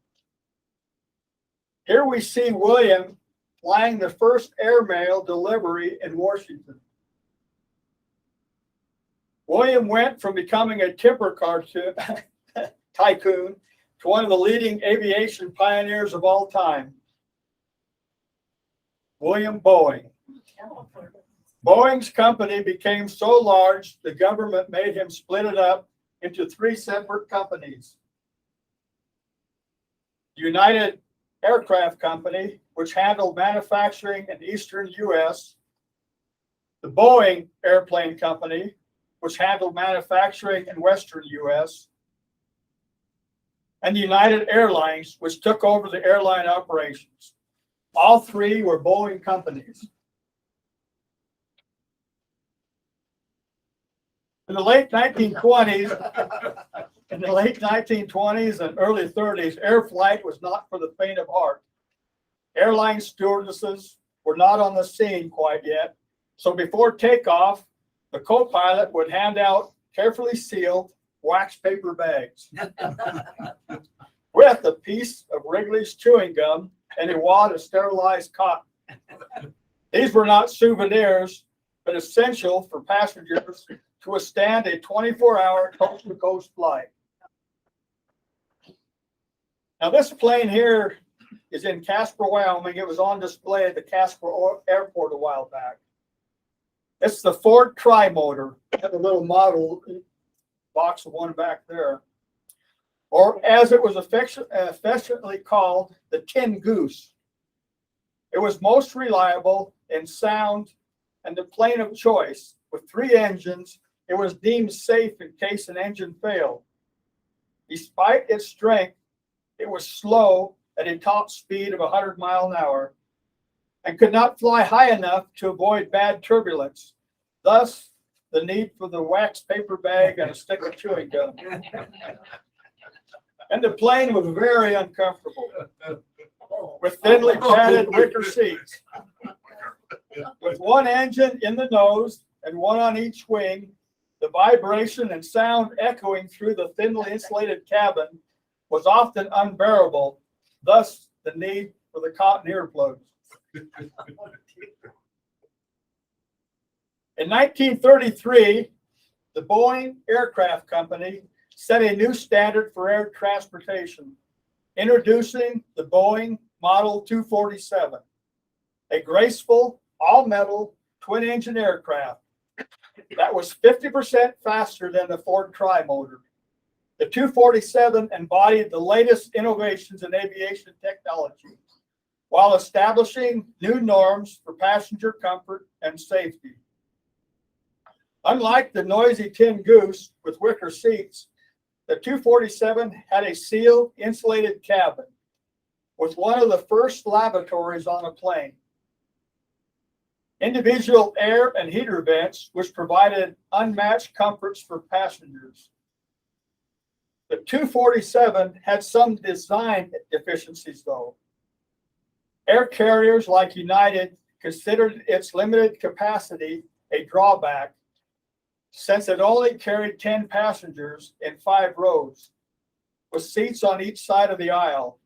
Here we see William flying the first airmail delivery in Washington. William went from becoming a timber tycoon to one of the leading aviation pioneers of all time, William Boeing. Boeing's company became so large, the government made him split it up into 3 separate companies. United Aircraft Company, which handled manufacturing in the eastern U.S., the Boeing Airplane Company, which handled manufacturing in western U.S., and the United Airlines, which took over the airline operations. All 3 were Boeing companies. In the late 1920s and early 30s, air flight was not for the faint of heart. Airline stewardesses were not on the scene quite yet, so before takeoff, the co-pilot would hand out carefully sealed wax paper bags with a piece of Wrigley's chewing gum and a wad of sterilized cotton. These were not souvenirs, but essential for passengers to withstand a 24-hour coast-to-coast flight. Now, this plane here is in Casper, Wyoming. It was on display at the Casper Airport a while back. It's the Ford Trimotor. I have a little model box of one back there. Or as it was affectionately called, the Tin Goose. It was most reliable in sound and the plane of choice. With 3 engines, it was deemed safe in case an engine failed. Despite its strength, it was slow at a top speed of 100 miles an hour and could not fly high enough to avoid bad turbulence. Thus, the need for the wax paper bag and a stick of chewing gum. And the plane was very uncomfortable with thinly padded wicker seats. With 1 engine in the nose and 1 on each wing, the vibration and sound echoing through the thinly insulated cabin was often unbearable, thus the need for the cotton earplugs. In 1933, the Boeing Aircraft Company set a new standard for air transportation, introducing the Boeing Model 247, a graceful, all-metal, twin-engine aircraft that was 50% faster than the Ford Trimotor. The 247 embodied the latest innovations in aviation technology while establishing new norms for passenger comfort and safety. Unlike the noisy Tin Goose with wicker seats, the 247 had a sealed, insulated cabin with one of the first lavatories on a plane. Individual air and heater vents, which provided unmatched comforts for passengers. The 247 had some design deficiencies, though. Air carriers like United considered its limited capacity a drawback, since it only carried 10 passengers in 5 rows, with seats on each side of the aisle,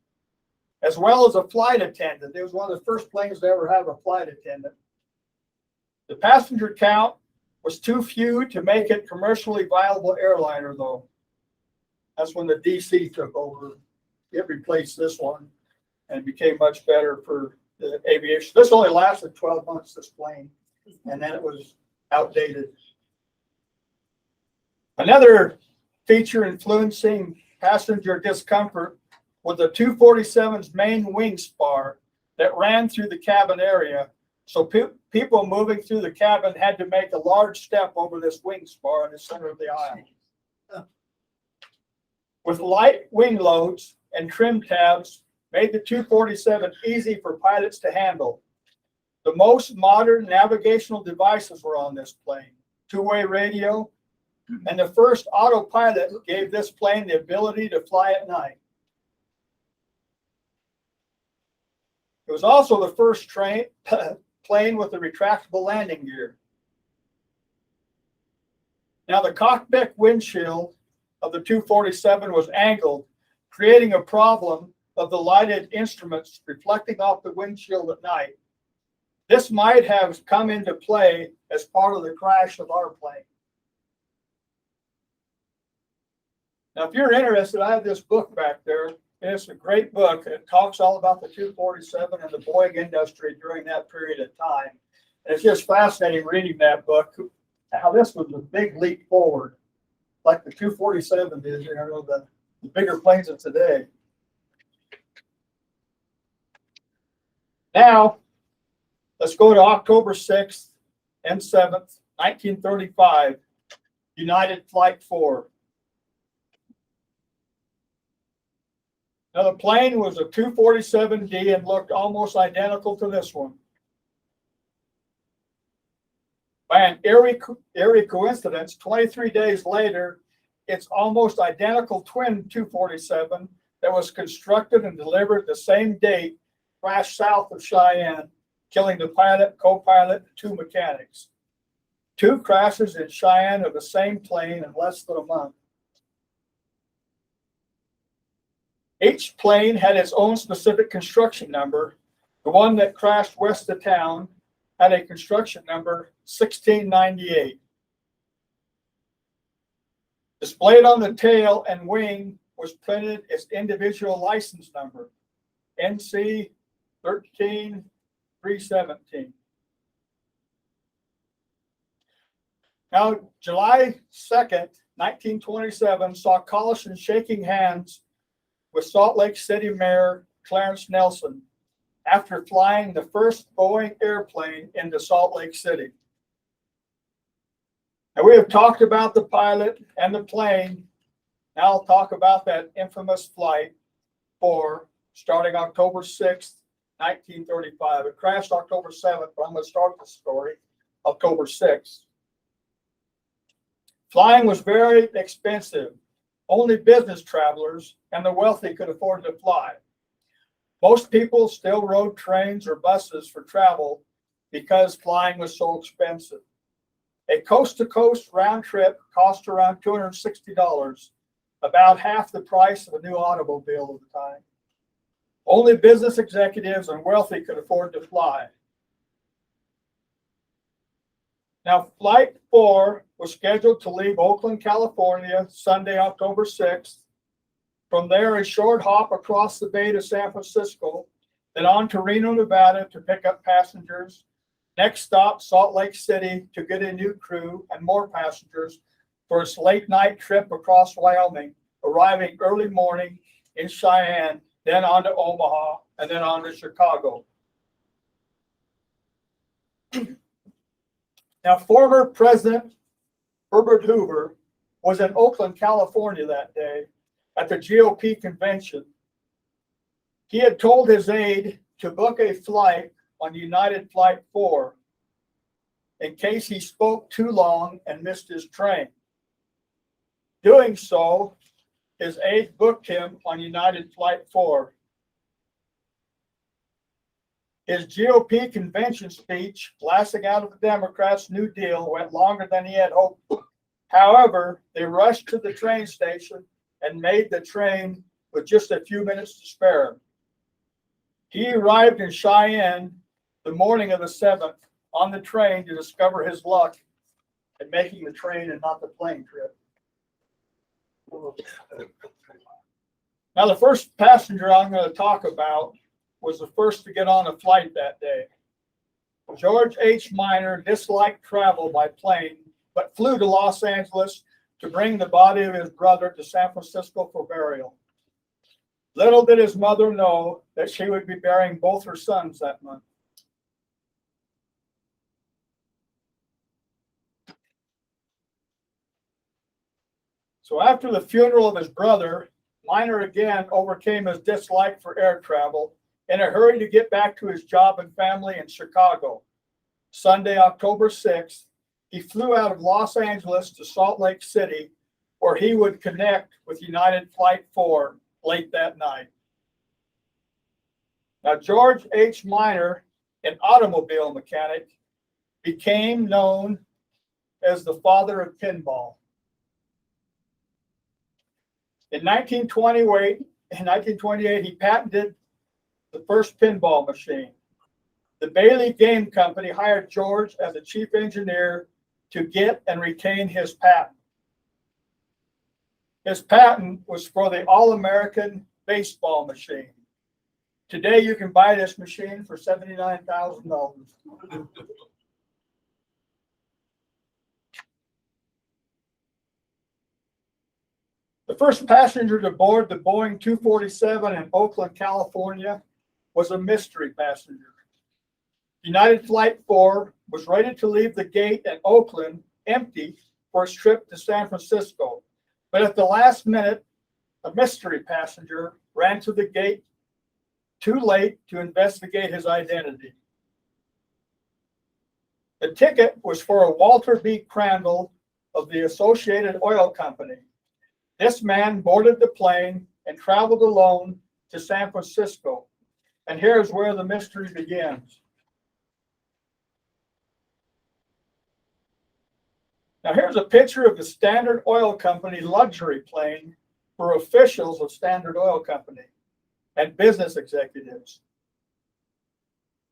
as well as a flight attendant. It was one of the first planes to ever have a flight attendant. The passenger count was too few to make it commercially viable airliner though. That's when the DC took over. It replaced this one and became much better for the aviation. This only lasted 12 months, this plane, and then it was outdated. Another feature influencing passenger discomfort was the 247's main wing spar that ran through the cabin area. So people moving through the cabin had to make a large step over this wing spar in the center of the aisle. With light wing loads and trim tabs made the 247 easy for pilots to handle. The most modern navigational devices were on this plane. Two-way radio, and the first autopilot gave this plane the ability to fly at night. It was also the first plane with a retractable landing gear. Now the cockpit windshield of the 247 was angled, creating a problem of the lighted instruments reflecting off the windshield at night. This might have come into play as part of the crash of our plane. Now, if you're interested, I have this book back there. It's a great book. It talks all about the 247 and the Boeing industry during that period of time. And it's just fascinating reading that book, how this was a big leap forward, like the 247 is, you know, the bigger planes of today. Now, let's go to October 6th and 7th, 1935, United Flight 4. Now, the plane was a 247D and looked almost identical to this one. By an eerie coincidence, 23 days later, its almost identical twin 247 that was constructed and delivered the same date crashed south of Cheyenne, killing the pilot, co-pilot, and 2 mechanics. 2 crashes in Cheyenne of the same plane in less than a month. Each plane had its own specific construction number. The one that crashed west of town had a construction number 1698. Displayed on the tail and wing was printed its individual license number, NC 13317. Now, July 2nd, 1927 saw Collison shaking hands with Salt Lake City Mayor Clarence Nelson after flying the first Boeing airplane into Salt Lake City. Now, we have talked about the pilot and the plane. Now I'll talk about that infamous Flight 4 starting October 6th, 1935. It crashed October 7th, but I'm going to start the story October 6th. Flying was very expensive. Only business travelers and the wealthy could afford to fly. Most people still rode trains or buses for travel because flying was so expensive. A coast-to-coast round trip cost around $260, about half the price of a new automobile at the time. Only business executives and wealthy could afford to fly. Now, Flight 4 was scheduled to leave Oakland, California, Sunday, October 6th. From there, a short hop across the bay to San Francisco, then on to Reno, Nevada to pick up passengers. Next stop, Salt Lake City to get a new crew and more passengers for its late night trip across Wyoming, arriving early morning in Cheyenne, then on to Omaha, and then on to Chicago. Now, former President Hubert Hoover was in Oakland, California that day at the GOP convention. He had told his aide to book a flight on United Flight 4 in case he spoke too long and missed his train. Doing so, his aide booked him on United Flight 4. His GOP convention speech, blasting out of the Democrats' New Deal, went longer than he had hoped. However, they rushed to the train station and made the train with just a few minutes to spare. He arrived in Cheyenne the morning of the 7th on the train to discover his luck and making the train and not the plane trip. Now, the first passenger I'm going to talk about was the first to get on a flight that day. George H. Minor disliked travel by plane, but flew to Los Angeles to bring the body of his brother to San Francisco for burial. Little did his mother know that she would be burying both her sons that month. So after the funeral of his brother, Minor again overcame his dislike for air travel in a hurry to get back to his job and family in Chicago. Sunday, October 6th, he flew out of Los Angeles to Salt Lake City, where he would connect with United Flight 4 late that night. Now, George H. Minor, an automobile mechanic, became known as the father of pinball. In 1928, he patented the first pinball machine. The Bailey Game Company hired George as a chief engineer to get and retain his patent. His patent was for the All-American baseball machine. Today, you can buy this machine for $79,000. The first passenger to board the Boeing 247 in Oakland, California, was a mystery passenger. United Flight 4 was ready to leave the gate at Oakland empty for its trip to San Francisco. But at the last minute, a mystery passenger ran to the gate too late to investigate his identity. The ticket was for a Walter B. Crandall of the Associated Oil Company. This man boarded the plane and traveled alone to San Francisco. And here's where the mystery begins. Now here's a picture of the Standard Oil Company luxury plane for officials of Standard Oil Company and business executives.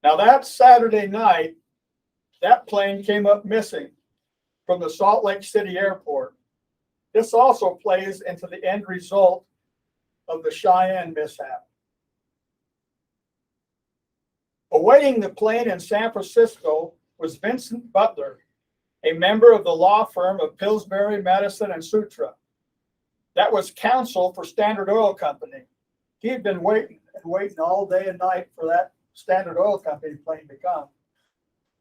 Now that Saturday night, that plane came up missing from the Salt Lake City airport. This also plays into the end result of the Cheyenne mishap. Awaiting the plane in San Francisco was Vincent Butler, a member of the law firm of Pillsbury, Madison, and Sutra. That was counsel for Standard Oil Company. He had been waiting and waiting all day and night for that Standard Oil Company plane to come.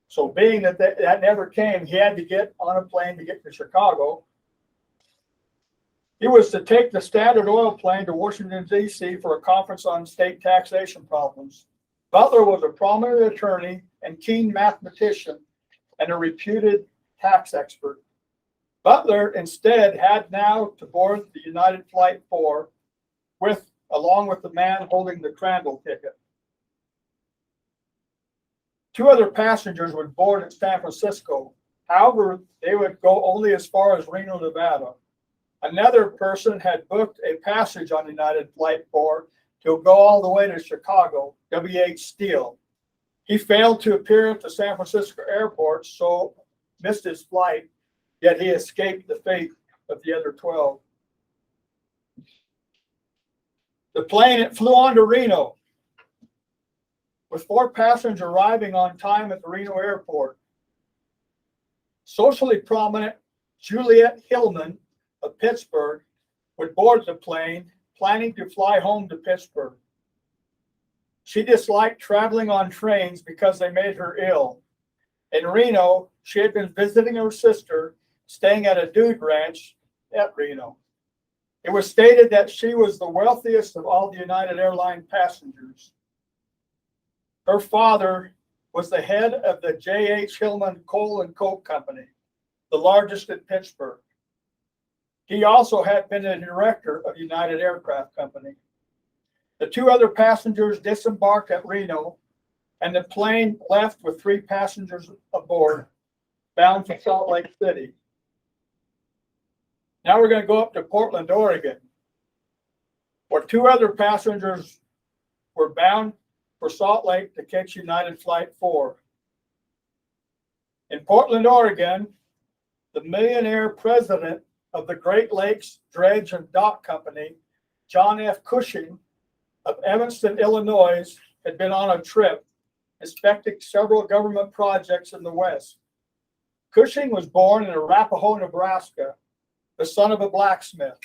So being that that never came, he had to get on a plane to get to Chicago. He was to take the Standard Oil plane to Washington, D.C. for a conference on state taxation problems. Butler was a prominent attorney and keen mathematician and a reputed tax expert. Butler instead had now to board the United Flight 4 along with the man holding the Crandall ticket. Two other passengers would board at San Francisco. However, they would go only as far as Reno, Nevada. Another person had booked a passage on United Flight 4 to go all the way to Chicago, W.H. Steele. He failed to appear at the San Francisco airport, so missed his flight, yet he escaped the fate of the other 12. The plane flew on to Reno, with 4 passengers arriving on time at the Reno airport. Socially prominent Juliet Hillman of Pittsburgh would board the plane, planning to fly home to Pittsburgh. She disliked traveling on trains because they made her ill. In Reno, she had been visiting her sister, staying at a dude ranch at Reno. It was stated that she was the wealthiest of all the United Airlines passengers. Her father was the head of the J.H. Hillman Coal and Coke Company, the largest in Pittsburgh. He also had been a director of United Aircraft Company. The 2 other passengers disembarked at Reno, and the plane left with 3 passengers aboard, bound for Salt Lake City. Now we're going to go up to Portland, Oregon, where 2 other passengers were bound for Salt Lake to catch United Flight 4. In Portland, Oregon, the millionaire president of the Great Lakes Dredge and Dock Company, John F. Cushing of Evanston, Illinois, had been on a trip inspecting several government projects in the West. Cushing was born in Arapahoe, Nebraska, the son of a blacksmith.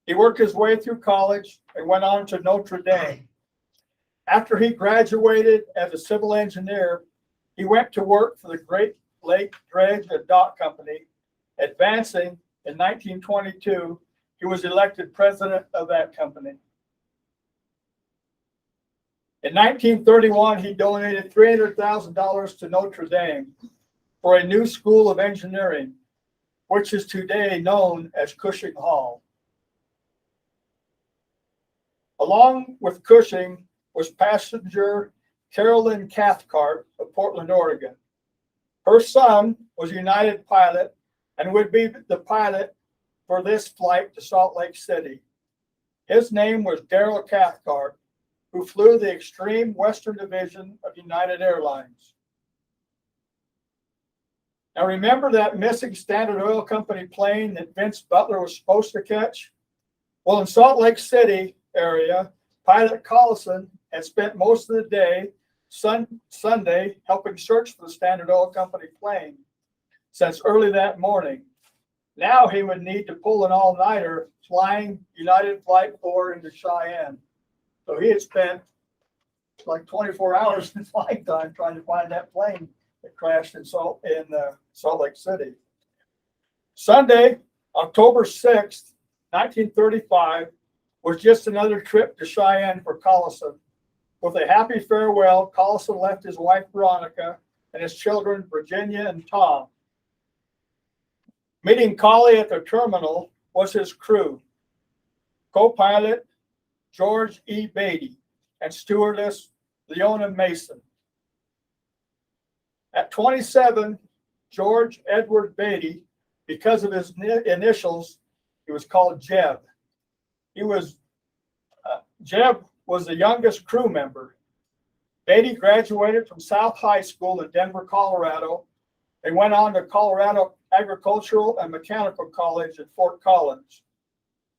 He worked his way through college and went on to Notre Dame. After he graduated as a civil engineer, he went to work for the Great Lake Dredge and Dock Company. Advancing in 1922, he was elected president of that company. In 1931, he donated $300,000 to Notre Dame for a new school of engineering, which is today known as Cushing Hall. Along with Cushing was passenger Carolyn Cathcart of Portland, Oregon. Her son was a United pilot and would be the pilot for this flight to Salt Lake City. His name was Darrell Cathcart, who flew the Extreme Western Division of United Airlines. Now remember that missing Standard Oil Company plane that Vince Butler was supposed to catch? Well, in Salt Lake City area, pilot Collison had spent most of the day Sunday helping search for the Standard Oil Company plane since early that morning. Now he would need to pull an all-nighter flying United Flight 4 into Cheyenne. So he had spent like 24 hours in flight time trying to find that plane that crashed in Salt Lake City. Sunday, October 6th, 1935, was just another trip to Cheyenne for Collison. With a happy farewell, Collison left his wife Veronica and his children Virginia and Tom. Meeting Colley at the terminal was his crew, co-pilot George E. Beatty and stewardess Leona Mason. At 27, George Edward Beatty, because of his initials, he was called Jeb. Jeb was the youngest crew member. Beatty graduated from South High School in Denver, Colorado, and went on to Colorado Agricultural and Mechanical College at Fort Collins.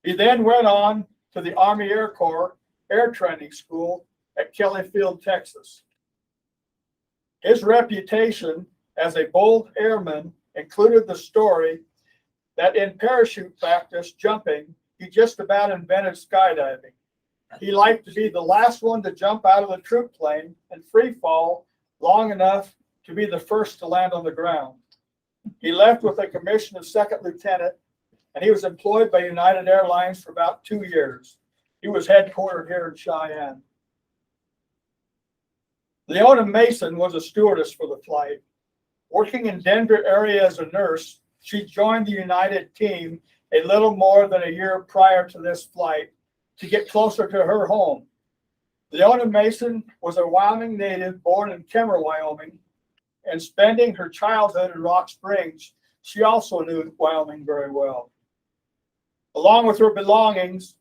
He then went on to the Army Air Corps Air Training School at Kelly Field, Texas. His reputation as a bold airman included the story that in parachute practice jumping, he just about invented skydiving. He liked to be the last one to jump out of the troop plane and free fall long enough to be the first to land on the ground. He left with a commission of second lieutenant, and he was employed by United Airlines for about 2 years. He was headquartered here in Cheyenne. Leona Mason was a stewardess for the flight. Working in Denver area as a nurse, she joined the United team a little more than a year prior to this flight to get closer to her home. Leona Mason was a Wyoming native born in Kemmer, Wyoming, and spending her childhood in Rock Springs, she also knew Wyoming very well. Along with her belongings,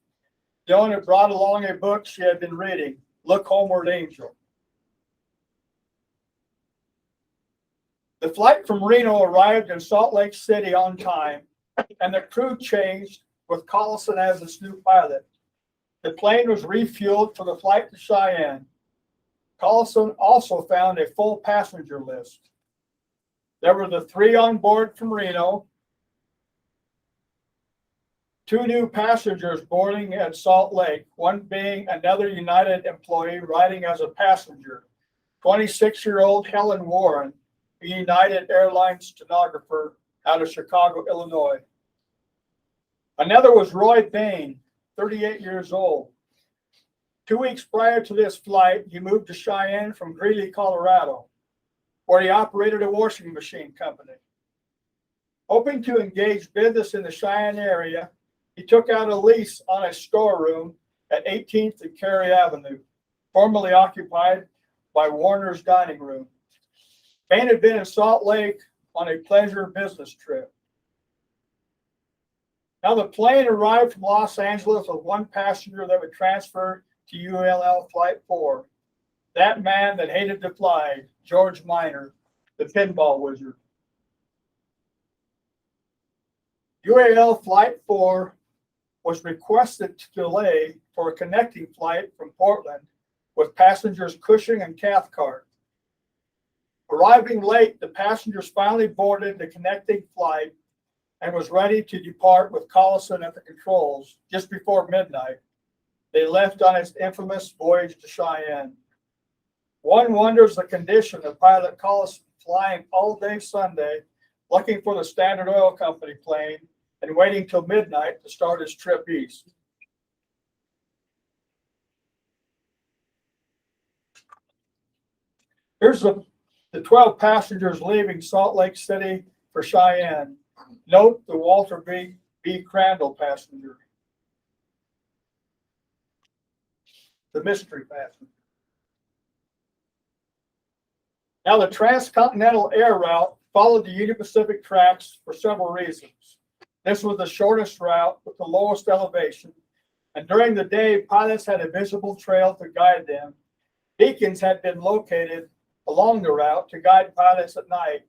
Leona brought along a book she had been reading, Look Homeward, Angel. The flight from Reno arrived in Salt Lake City on time, and the crew changed with Collison as its new pilot. The plane was refueled for the flight to Cheyenne. Collison also found a full passenger list. There were the 3 on board from Reno, 2 new passengers boarding at Salt Lake, one being another United employee riding as a passenger, 26-year-old Helen Warren, a United Airlines stenographer out of Chicago, Illinois. Another was Roy Bain, 38 years old. 2 weeks prior to this flight, he moved to Cheyenne from Greeley, Colorado, where he operated a washing machine company. Hoping to engage business in the Cheyenne area, he took out a lease on a storeroom at 18th and Cary Avenue, formerly occupied by Warner's Dining Room. Bain had been in Salt Lake on a pleasure business trip. Now the plane arrived from Los Angeles with 1 passenger that would transfer to ULL Flight 4. That man that hated to fly, George Miner, the pinball wizard. UAL Flight 4 was requested to delay for a connecting flight from Portland with passengers Cushing and Cathcart. Arriving late, the passengers finally boarded the connecting flight and was ready to depart with Collison at the controls just before midnight. They left on its infamous voyage to Cheyenne. One wonders the condition of pilot Collison flying all day Sunday, looking for the Standard Oil Company plane and waiting till midnight to start his trip east. Here's the 12 passengers leaving Salt Lake City for Cheyenne. Note the Walter B. Crandall passenger. The mystery passenger. Now, the transcontinental air route followed the Union Pacific tracks for several reasons. This was the shortest route with the lowest elevation, and during the day, pilots had a visible trail to guide them. Beacons had been located along the route to guide pilots at night.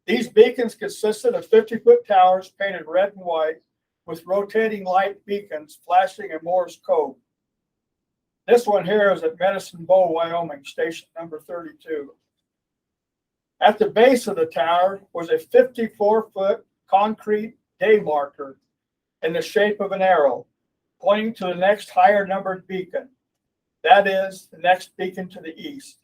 These beacons consisted of 50-foot towers painted red and white with rotating light beacons flashing in Morse code. This one here is at Medicine Bow, Wyoming, station number 32. At the base of the tower was a 54-foot concrete day marker in the shape of an arrow, pointing to the next higher numbered beacon. That is, the next beacon to the east.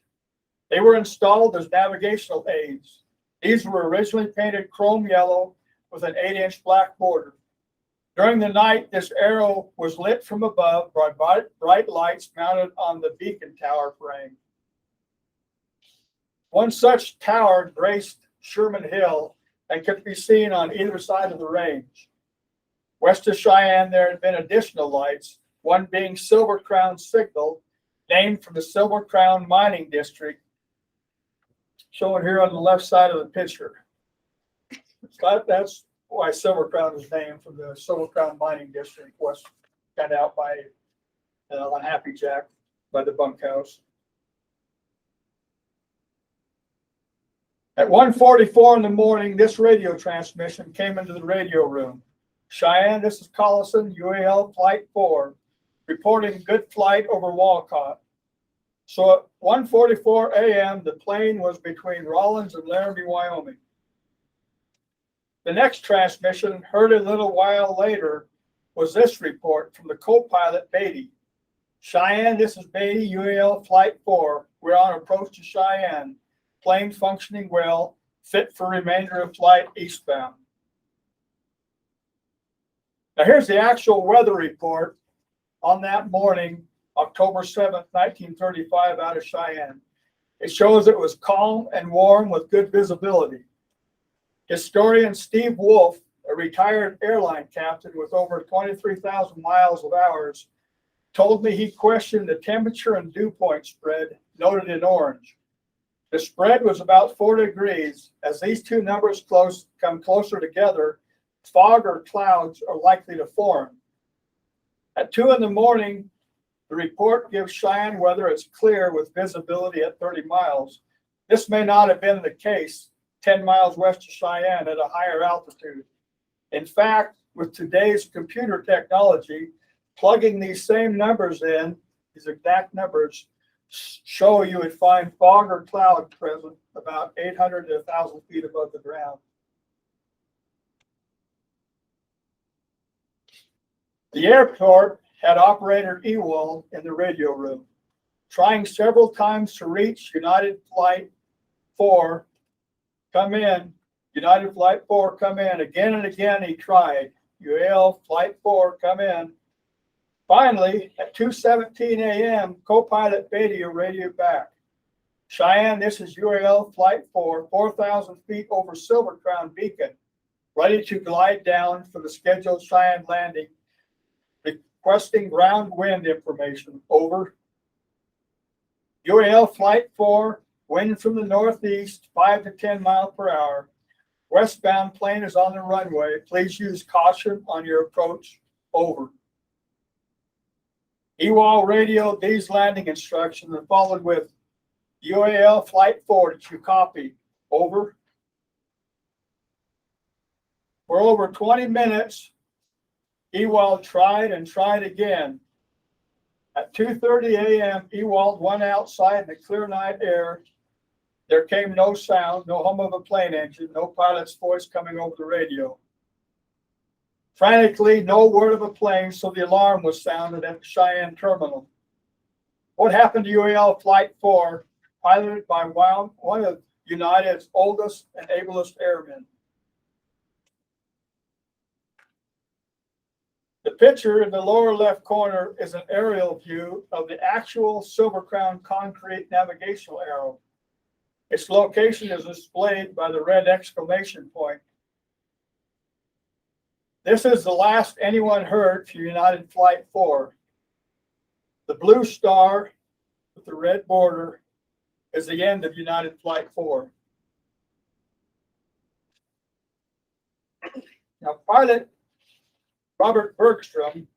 They were installed as navigational aids. These were originally painted chrome yellow with an 8-inch black border. During the night, this arrow was lit from above by bright lights mounted on the beacon tower frame. One such tower graced Sherman Hill and could be seen on either side of the range. West of Cheyenne, there had been additional lights, one being Silver Crown Signal, named from the Silver Crown mining district, shown here on the left side of the picture. That's why Silver Crown is named, from the Silver Crown mining district, west, kind of out by on Happy Jack, by the bunkhouse. At 1:44 in the morning, this radio transmission came into the radio room. Cheyenne, this is Collison, UAL Flight 4, reporting good flight over Walcott. So at 1:44 a.m., the plane was between Rawlins and Laramie, Wyoming. The next transmission, heard a little while later, was this report from the co-pilot Beatty. Cheyenne, this is Beatty, UAL Flight 4. We're on approach to Cheyenne. Plane functioning well, fit for remainder of flight eastbound. Now here's the actual weather report on that morning, October 7th, 1935, out of Cheyenne. It shows it was calm and warm with good visibility. Historian Steve Wolf, a retired airline captain with over 23,000 miles of hours, told me he questioned the temperature and dew point spread noted in orange. The spread was about 4 degrees. As these two numbers come closer together, fog or clouds are likely to form. At 2 in the morning, the report gives Cheyenne weather as clear with visibility at 30 miles. This may not have been the case 10 miles west of Cheyenne at a higher altitude. In fact, with today's computer technology, plugging these same numbers in, these exact numbers, show you would find fog or cloud present about 800 to 1,000 feet above the ground. The airport had operator Ewald in the radio room, trying several times to reach United Flight 4, come in, United Flight 4, come in. Again and again he tried, UAL Flight 4, come in. Finally, at 2:17 a.m., co-pilot Beatty radioed back. Cheyenne, this is UAL Flight 4, 4,000 feet over Silver Crown Beacon, ready to glide down for the scheduled Cheyenne landing, requesting ground wind information. Over. UAL Flight 4, wind from the northeast, 5 to 10 miles per hour. Westbound plane is on the runway. Please use caution on your approach. Over. Ewald radioed these landing instructions and followed with UAL Flight 4, did you copy? Over. For over 20 minutes, Ewald tried and tried again. At 2:30 a.m., Ewald went outside in the clear night air. There came no sound, no hum of a plane engine, no pilot's voice coming over the radio. Frantically, no word of a plane, so the alarm was sounded at the Cheyenne terminal. What happened to UAL Flight 4, piloted by one of United's oldest and ablest airmen? The picture in the lower left corner is an aerial view of the actual Silver Crown concrete navigational arrow. Its location is displayed by the red exclamation point. This is the last anyone heard from United Flight 4. The blue star with the red border is the end of United Flight 4. Now, pilot Robert Bergstrom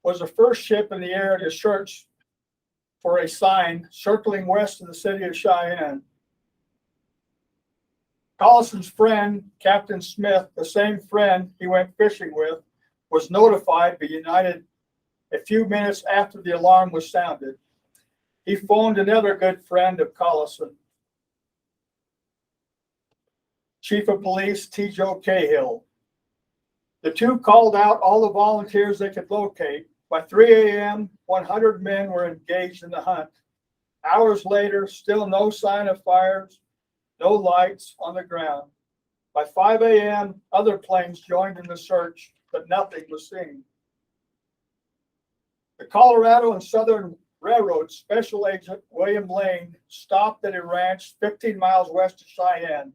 was the first ship in the air to search for a sign circling west of the city of Cheyenne. Collison's friend, Captain Smith, the same friend he went fishing with, was notified by United a few minutes after the alarm was sounded. He phoned another good friend of Collison, Chief of Police T. Joe Cahill. The two called out all the volunteers they could locate. By 3 a.m., 100 men were engaged in the hunt. Hours later, still no sign of fires, no lights on the ground. By 5 a.m., other planes joined in the search, but nothing was seen. The Colorado and Southern Railroad Special Agent William Lane stopped at a ranch 15 miles west of Cheyenne,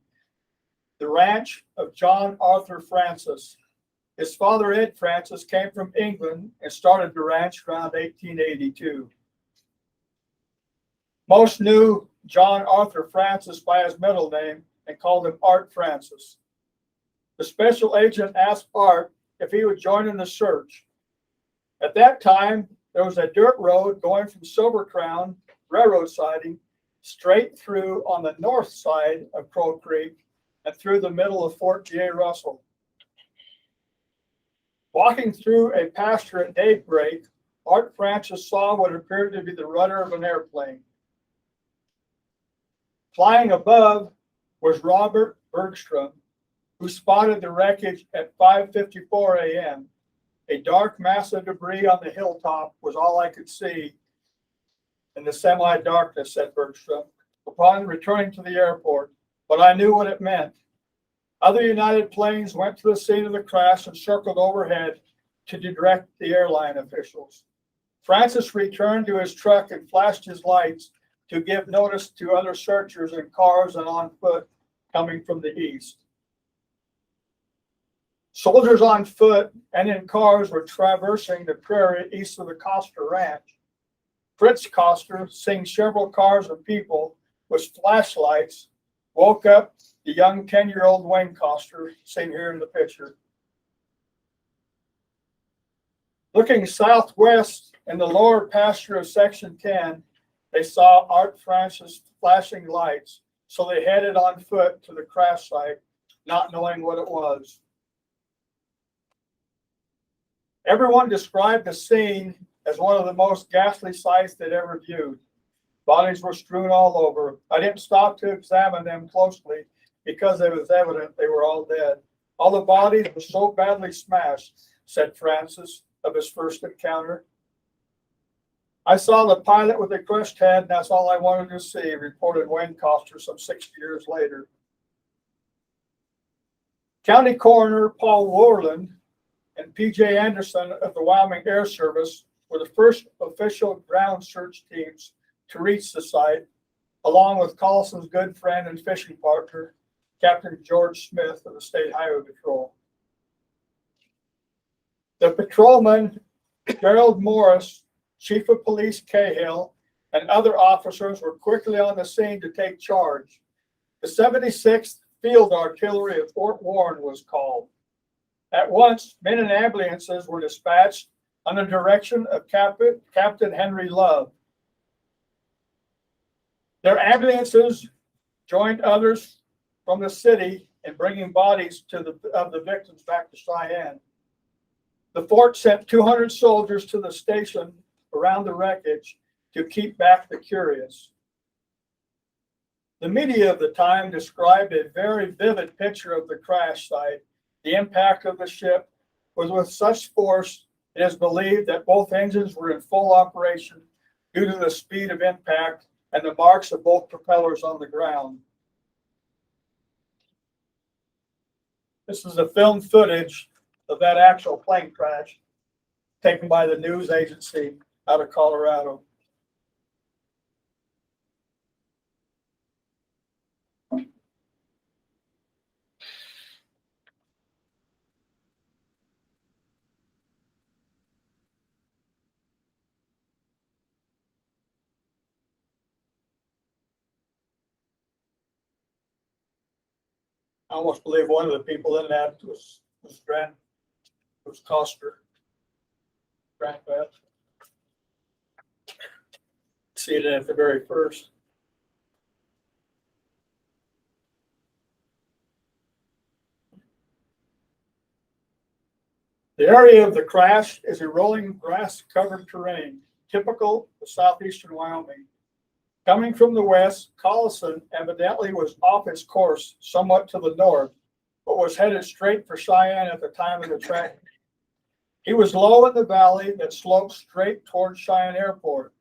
the ranch of John Arthur Francis. His father, Ed Francis, came from England and started the ranch around 1882. Most knew John Arthur Francis by his middle name and called him Art Francis. The special agent asked Art if he would join in the search. At that time, there was a dirt road going from Silver Crown railroad siding straight through on the north side of Crow Creek and through the middle of Fort G.A. Russell. Walking through a pasture at daybreak, Art Francis saw what appeared to be the rudder of an airplane. Flying above was Robert Bergstrom, who spotted the wreckage at 5:54 a.m. A dark mass of debris on the hilltop was all I could see in the semi-darkness, said Bergstrom, upon returning to the airport, but I knew what it meant. Other United planes went to the scene of the crash and circled overhead to direct the airline officials. Francis returned to his truck and flashed his lights to give notice to other searchers in cars and on foot coming from the east. Soldiers on foot and in cars were traversing the prairie east of the Coster Ranch. Fritz Coster, seeing several cars and people with flashlights, woke up the young 10-year-old Wayne Coster, seen here in the picture. Looking southwest in the lower pasture of Section 10, they saw Art Francis flashing lights, so they headed on foot to the crash site, not knowing what it was. Everyone described the scene as one of the most ghastly sights they'd ever viewed. Bodies were strewn all over. I didn't stop to examine them closely because it was evident they were all dead. All the bodies were so badly smashed, said Francis of his first encounter. I saw the pilot with a crushed head, and that's all I wanted to see, reported Wayne Coster some 60 years later. County Coroner Paul Worland and P.J. Anderson of the Wyoming Air Service were the first official ground search teams to reach the site, along with Collison's good friend and fishing partner, Captain George Smith of the State Highway Patrol. The patrolman, Gerald Morris, Chief of Police Cahill, and other officers were quickly on the scene to take charge. The 76th Field Artillery of Fort Warren was called. At once, men and ambulances were dispatched under direction of Captain Henry Love. Their ambulances joined others from the city and bringing bodies of the victims back to Cheyenne. The fort sent 200 soldiers to the station around the wreckage to keep back the curious. The media of the time described a very vivid picture of the crash site. The impact of the ship was with such force, it is believed that both engines were in full operation due to the speed of impact and the marks of both propellers on the ground. This is the film footage of that actual plane crash taken by the news agency out of Colorado. I almost believe one of the people in that was Coster. Grandpa. See it at the very first. The area of the crash is a rolling grass-covered terrain, typical of southeastern Wyoming. Coming from the west, Collison evidently was off his course somewhat to the north, but was headed straight for Cheyenne at the time of the tragedy. He was low in the valley that sloped straight towards Cheyenne Airport.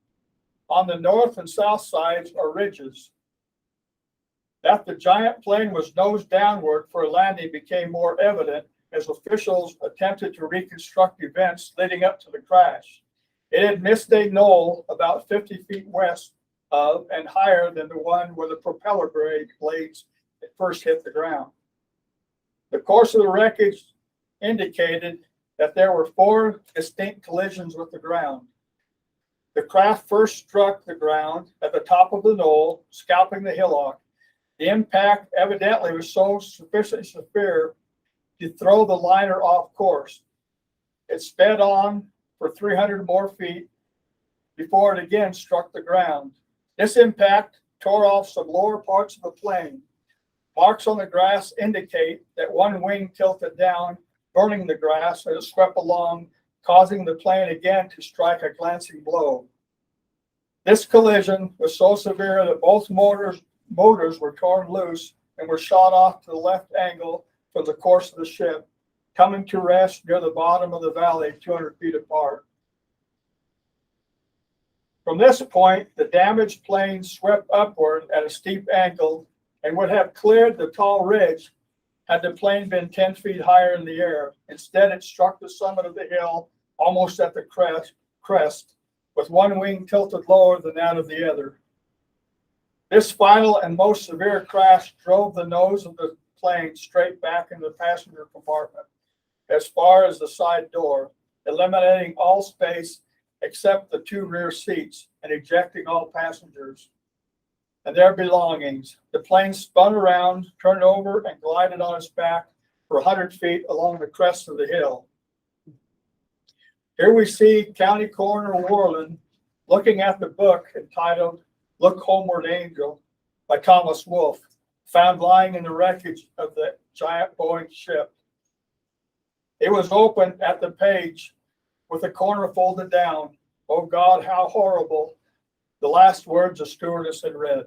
On the north and south sides are ridges. That the giant plane was nose downward for a landing became more evident as officials attempted to reconstruct events leading up to the crash. It had missed a knoll about 50 feet west of and higher than the one where the propeller blades first hit the ground. The course of the wreckage indicated that there were 4 distinct collisions with the ground. The craft first struck the ground at the top of the knoll, scalping the hillock. The impact evidently was so sufficiently severe to throw the liner off course. It sped on for 300 more feet before it again struck the ground. This impact tore off some lower parts of the plane. Marks on the grass indicate that one wing tilted down, burning the grass as it swept along, causing the plane again to strike a glancing blow. This collision was so severe that both motors were torn loose and were shot off to the left angle from the course of the ship, coming to rest near the bottom of the valley 200 feet apart. From this point, the damaged plane swept upward at a steep angle and would have cleared the tall ridge had the plane been 10 feet higher in the air. Instead, it struck the summit of the hill almost at the crest, with one wing tilted lower than that of the other. This final and most severe crash drove the nose of the plane straight back into the passenger compartment, as far as the side door, eliminating all space except the 2 rear seats and ejecting all passengers and their belongings. The plane spun around, turned over, and glided on its back for 100 feet along the crest of the hill. Here we see County Coroner Worland looking at the book entitled "Look Homeward, Angel" by Thomas Wolfe, found lying in the wreckage of the giant Boeing ship. It was open at the page with the corner folded down. "Oh God, how horrible," the last words the stewardess had read.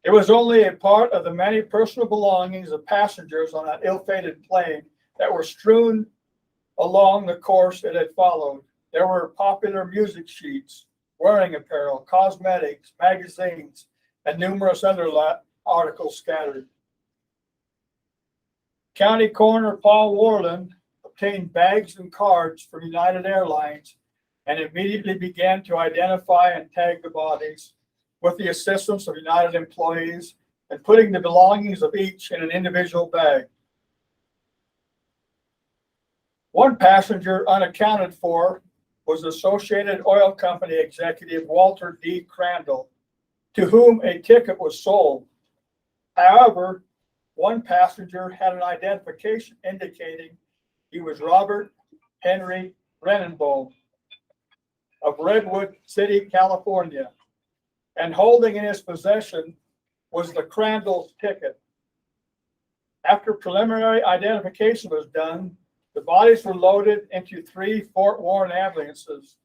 It was only a part of the many personal belongings of passengers on that ill-fated plane that were strewn along the course it had followed. There were popular music sheets, wearing apparel, cosmetics, magazines, and numerous other articles scattered. County Coroner Paul Worland obtained bags and cards from United Airlines and immediately began to identify and tag the bodies with the assistance of United employees and putting the belongings of each in an individual bag. One passenger unaccounted for was Associated Oil Company executive Walter D. Crandall, to whom a ticket was sold. However, one passenger had an identification indicating he was Robert Henry Renenbohm of Redwood City, California, and holding in his possession was the Crandall ticket. After preliminary identification was done, the bodies were loaded into 3 Fort Warren ambulances.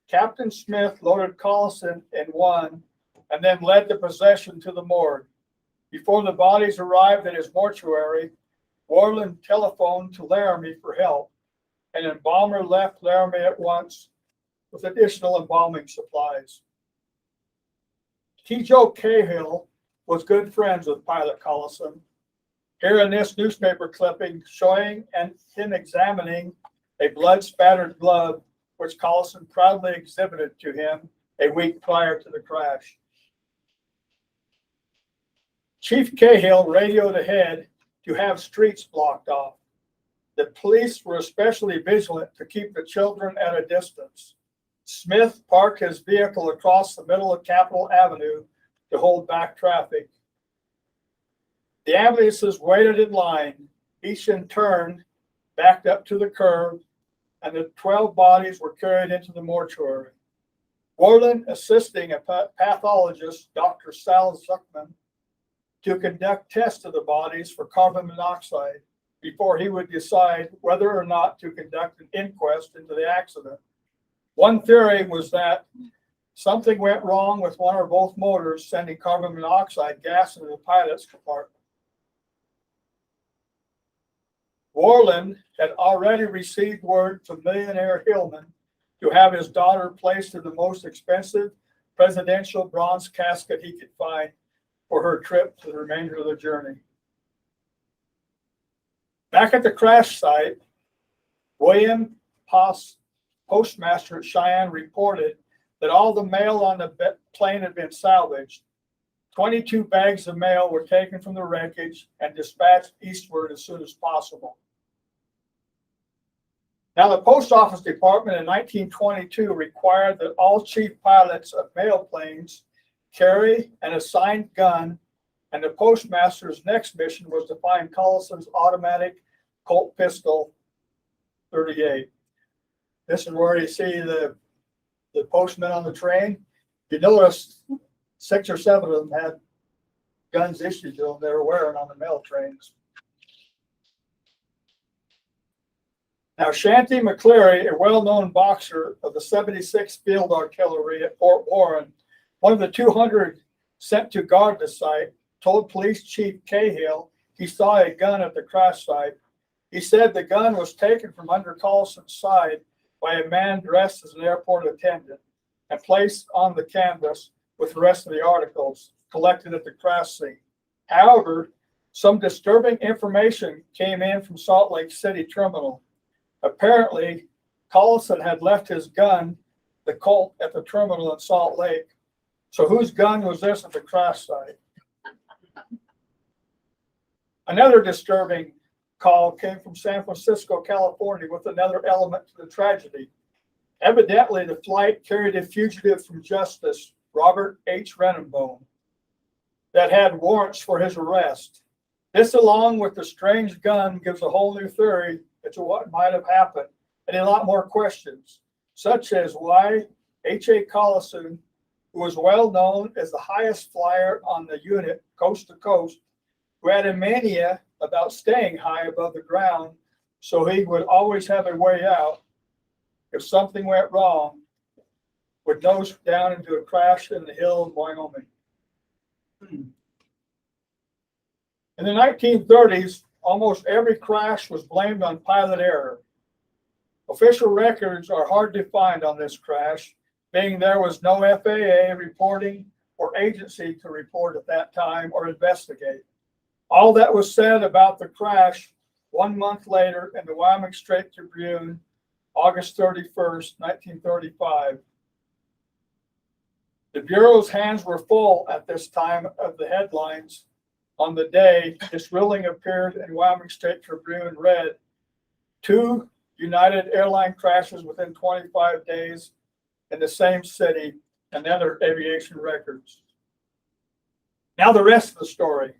Captain Smith loaded Collison in one and then led the procession to the morgue. Before the bodies arrived at his mortuary, Worland telephoned to Laramie for help. An embalmer left Laramie at once with additional embalming supplies. T. Joe Cahill was good friends with Pilot Collison. Here in this newspaper clipping showing and him examining a blood-spattered glove which Collison proudly exhibited to him a week prior to the crash. Chief Cahill radioed ahead to have streets blocked off. The police were especially vigilant to keep the children at a distance. Smith parked his vehicle across the middle of Capitol Avenue to hold back traffic. The ambulances waited in line, each in turn backed up to the curb, and the 12 bodies were carried into the mortuary. Worland assisting a pathologist, Dr. Sal Zuckman, to conduct tests of the bodies for carbon monoxide before he would decide whether or not to conduct an inquest into the accident. One theory was that something went wrong with one or both motors, sending carbon monoxide gas into the pilot's compartment. Worland had already received word from millionaire Hillman to have his daughter placed in the most expensive presidential bronze casket he could find for her trip to the remainder of the journey. Back at the crash site, William Poss, postmaster at Cheyenne, reported that all the mail on the plane had been salvaged. 22 bags of mail were taken from the wreckage and dispatched eastward as soon as possible. Now, the Post Office Department in 1922 required that all chief pilots of mail planes carry an assigned gun, and the postmaster's next mission was to find Collison's automatic Colt pistol 38. This is where you see the postmen on the train. You notice 6 or 7 of them had guns issued to them they were wearing on the mail trains. Now, Shanty McCleary, a well-known boxer of the 76th Field Artillery at Fort Warren, one of the 200 sent to guard the site, told Police Chief Cahill he saw a gun at the crash site. He said the gun was taken from under Collison's side by a man dressed as an airport attendant and placed on the canvas with the rest of the articles collected at the crash scene. However, some disturbing information came in from Salt Lake City terminal. Apparently, Collison had left his gun, the Colt, at the terminal in Salt Lake. So whose gun was this at the crash site? Another disturbing call came from San Francisco, California, with another element to the tragedy. Evidently, the flight carried a fugitive from justice, Robert H. Renenbohm, that had warrants for his arrest. This, along with the strange gun, gives a whole new theory as to what might have happened, and a lot more questions, such as why H.A. Collison, who was well known as the highest flyer on the unit coast to coast, who had a mania about staying high above the ground so he would always have a way out if something went wrong, would nose down into a crash in the hill in Wyoming. In the 1930s, almost every crash was blamed on pilot error. Official records are hard to find on this crash, being there was no FAA reporting or agency to report at that time or investigate. All that was said about the crash 1 month later in the Wyoming State Tribune, August 31st, 1935. The Bureau's hands were full at this time of the headlines. On the day this ruling appeared in Wyoming State Tribune, read, 2 United airline crashes within 25 days in the same city, and other aviation records. Now the rest of the story.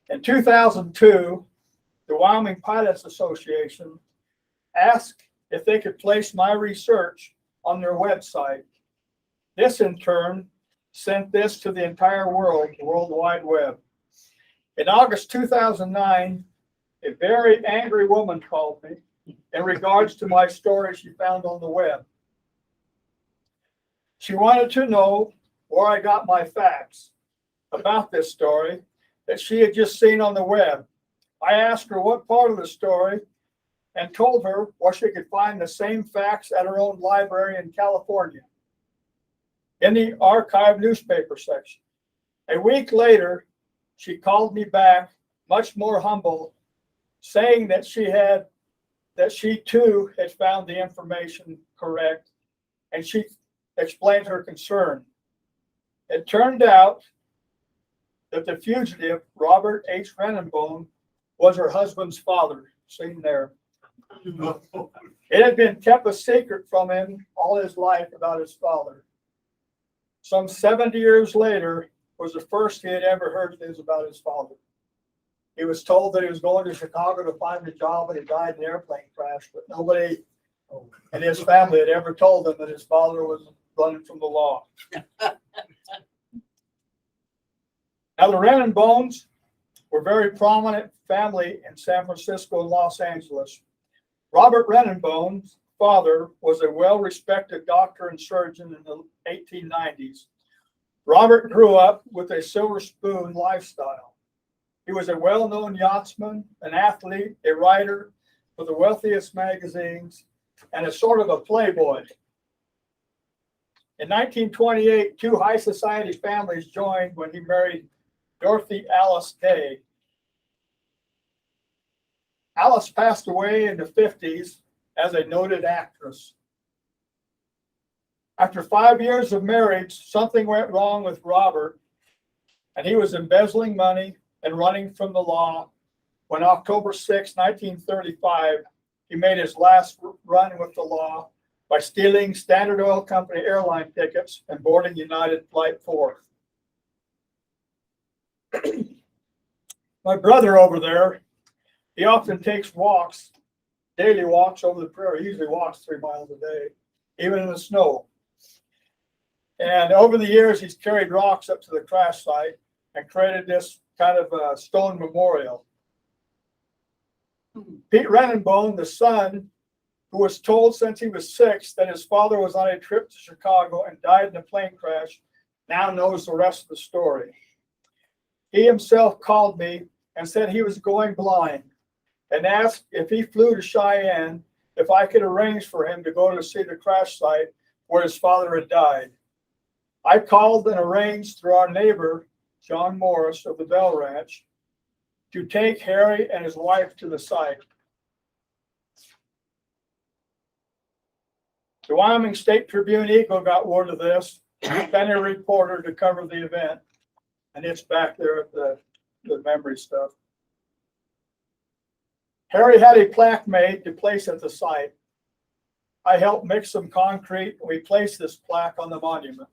In 2002, the Wyoming Pilots Association asked if they could place my research on their website. This, in turn, sent this to the entire world, the World Wide Web. In August 2009, a very angry woman called me in regards to my story she found on the web. She wanted to know where I got my facts about this story that she had just seen on the web. I asked her what part of the story and told her where she could find the same facts at her own library in California, in the archive newspaper section. A week later, she called me back, much more humble, saying that she too had found the information correct, and she explained her concern. It turned out that the fugitive, Robert H. Renenbone, was her husband's father, seen there. It had been kept a secret from him all his life about his father. Some 70 years later was the first he had ever heard news about his father. He was told that he was going to Chicago to find a job and he died in an airplane crash, but nobody in his family had ever told him that his father was running from the law. Now, the Renenbones were a very prominent family in San Francisco and Los Angeles. Robert Renenbone's father was a well-respected doctor and surgeon in the 1890s. Robert grew up with a silver spoon lifestyle. He was a well-known yachtsman, an athlete, a writer for the wealthiest magazines, and a sort of a playboy. In 1928, two high society families joined when he married Dorothy Alice Day. Alice passed away in the 50s as a noted actress. After 5 years of marriage, something went wrong with Robert, and he was embezzling money and running from the law when October 6, 1935, he made his last run with the law by stealing Standard Oil Company airline tickets and boarding United Flight 4. My brother over there, he often takes walks, daily walks over the prairie. He usually walks 3 miles a day, even in the snow. And over the years, he's carried rocks up to the crash site and created this kind of a stone memorial. Pete Renenbone, the son, who was told since he was 6 that his father was on a trip to Chicago and died in a plane crash, now knows the rest of the story. He himself called me and said he was going blind and asked if he flew to Cheyenne, if I could arrange for him to go to see the crash site where his father had died. I called and arranged through our neighbor, John Morris of the Bell Ranch, to take Harry and his wife to the site. The Wyoming State Tribune Eagle got word of this, sent a reporter to cover the event, and it's back there at the memory stuff. Harry had a plaque made to place at the site. I helped mix some concrete, and we placed this plaque on the monument.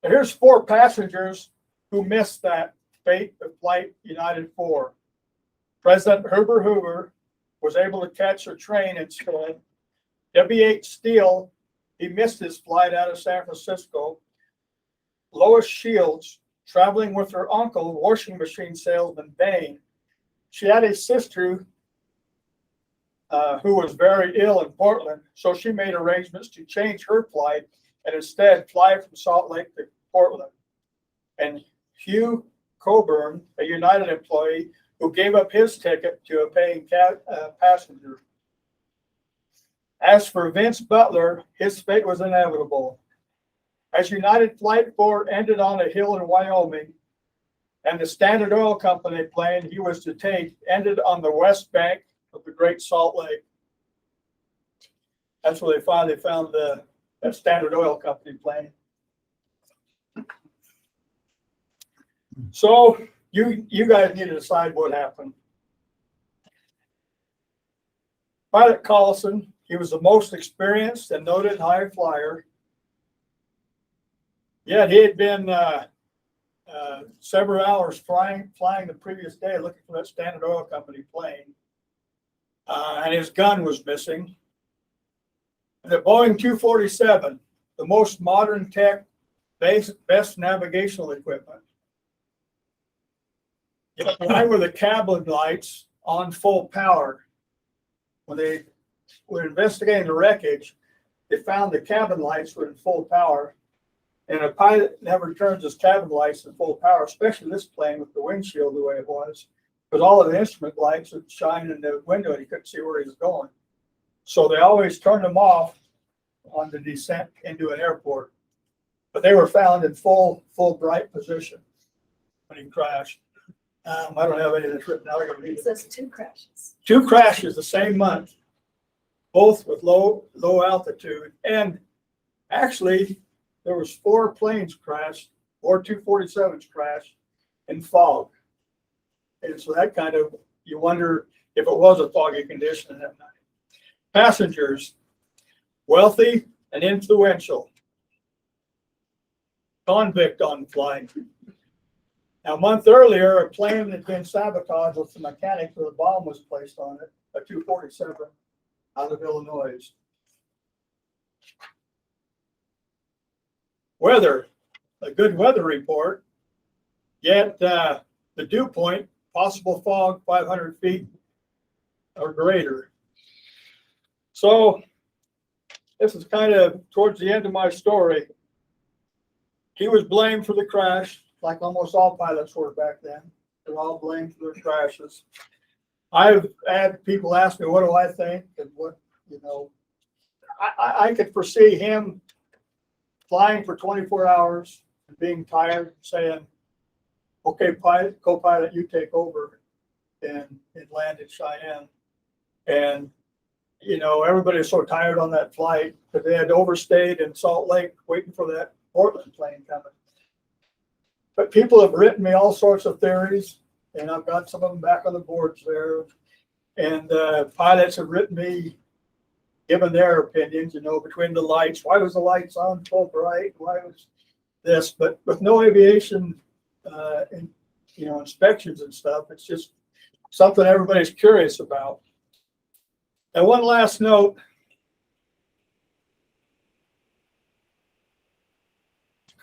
Here's 4 passengers who missed that fate of Flight United 4. President Hubert Hoover was able to catch a train instead. W.H. Steele, he missed his flight out of San Francisco. Lois Shields, traveling with her uncle, washing machine salesman Bain. She had a sister who was very ill in Portland, so she made arrangements to change her flight and instead fly from Salt Lake to Portland. And Hugh Coburn, a United employee, who gave up his ticket to a paying passenger. As for Vince Butler, his fate was inevitable. As United Flight 4 ended on a hill in Wyoming, and the Standard Oil Company plane he was to take ended on the west bank of the Great Salt Lake. That's where they finally found that Standard Oil Company plane. So you guys need to decide what happened. Pilot Collison, he was the most experienced and noted high flyer. Yet he had been several hours flying the previous day looking for that Standard Oil Company plane. And his gun was missing. The Boeing 247, the most modern tech, best navigational equipment. Why were the cabin lights on full power? When they were investigating the wreckage, they found the cabin lights were in full power. And a pilot never turns his cabin lights in full power, especially this plane with the windshield the way it was, because all of the instrument lights would shine in the window and you couldn't see where he was going. So they always turned them off on the descent into an airport. But they were found in full bright position when he crashed. I don't have any of this written out. I gotta read It it. says 2 crashes. 2 crashes the same month, both with low altitude. And actually, there was 4 planes crashed, 4 247s crashed in fog. And so that kind of, you wonder if it was a foggy condition that night. Passengers, wealthy and influential. Convict on flight. Now, a month earlier, a plane had been sabotaged with the mechanics where the bomb was placed on it, a 247 out of Illinois. Weather, a good weather report, yet the dew point, possible fog 500 feet or greater. So this is kind of towards the end of my story. He was blamed for the crash, like almost all pilots were back then. They're all blamed for their crashes. I've had people ask me, what do I think? And what, you know, I could foresee him flying for 24 hours and being tired, saying, okay, pilot, co-pilot, you take over, and land in Cheyenne. And, you know, everybody was so tired on that flight because they had overstayed in Salt Lake waiting for that Portland plane coming. But people have written me all sorts of theories, and I've got some of them back on the boards there. And pilots have written me, given their opinions, you know, between the lights. Why was the lights on so bright? Why was this? But with no aviation, you know, inspections and stuff, it's just something everybody's curious about. And one last note.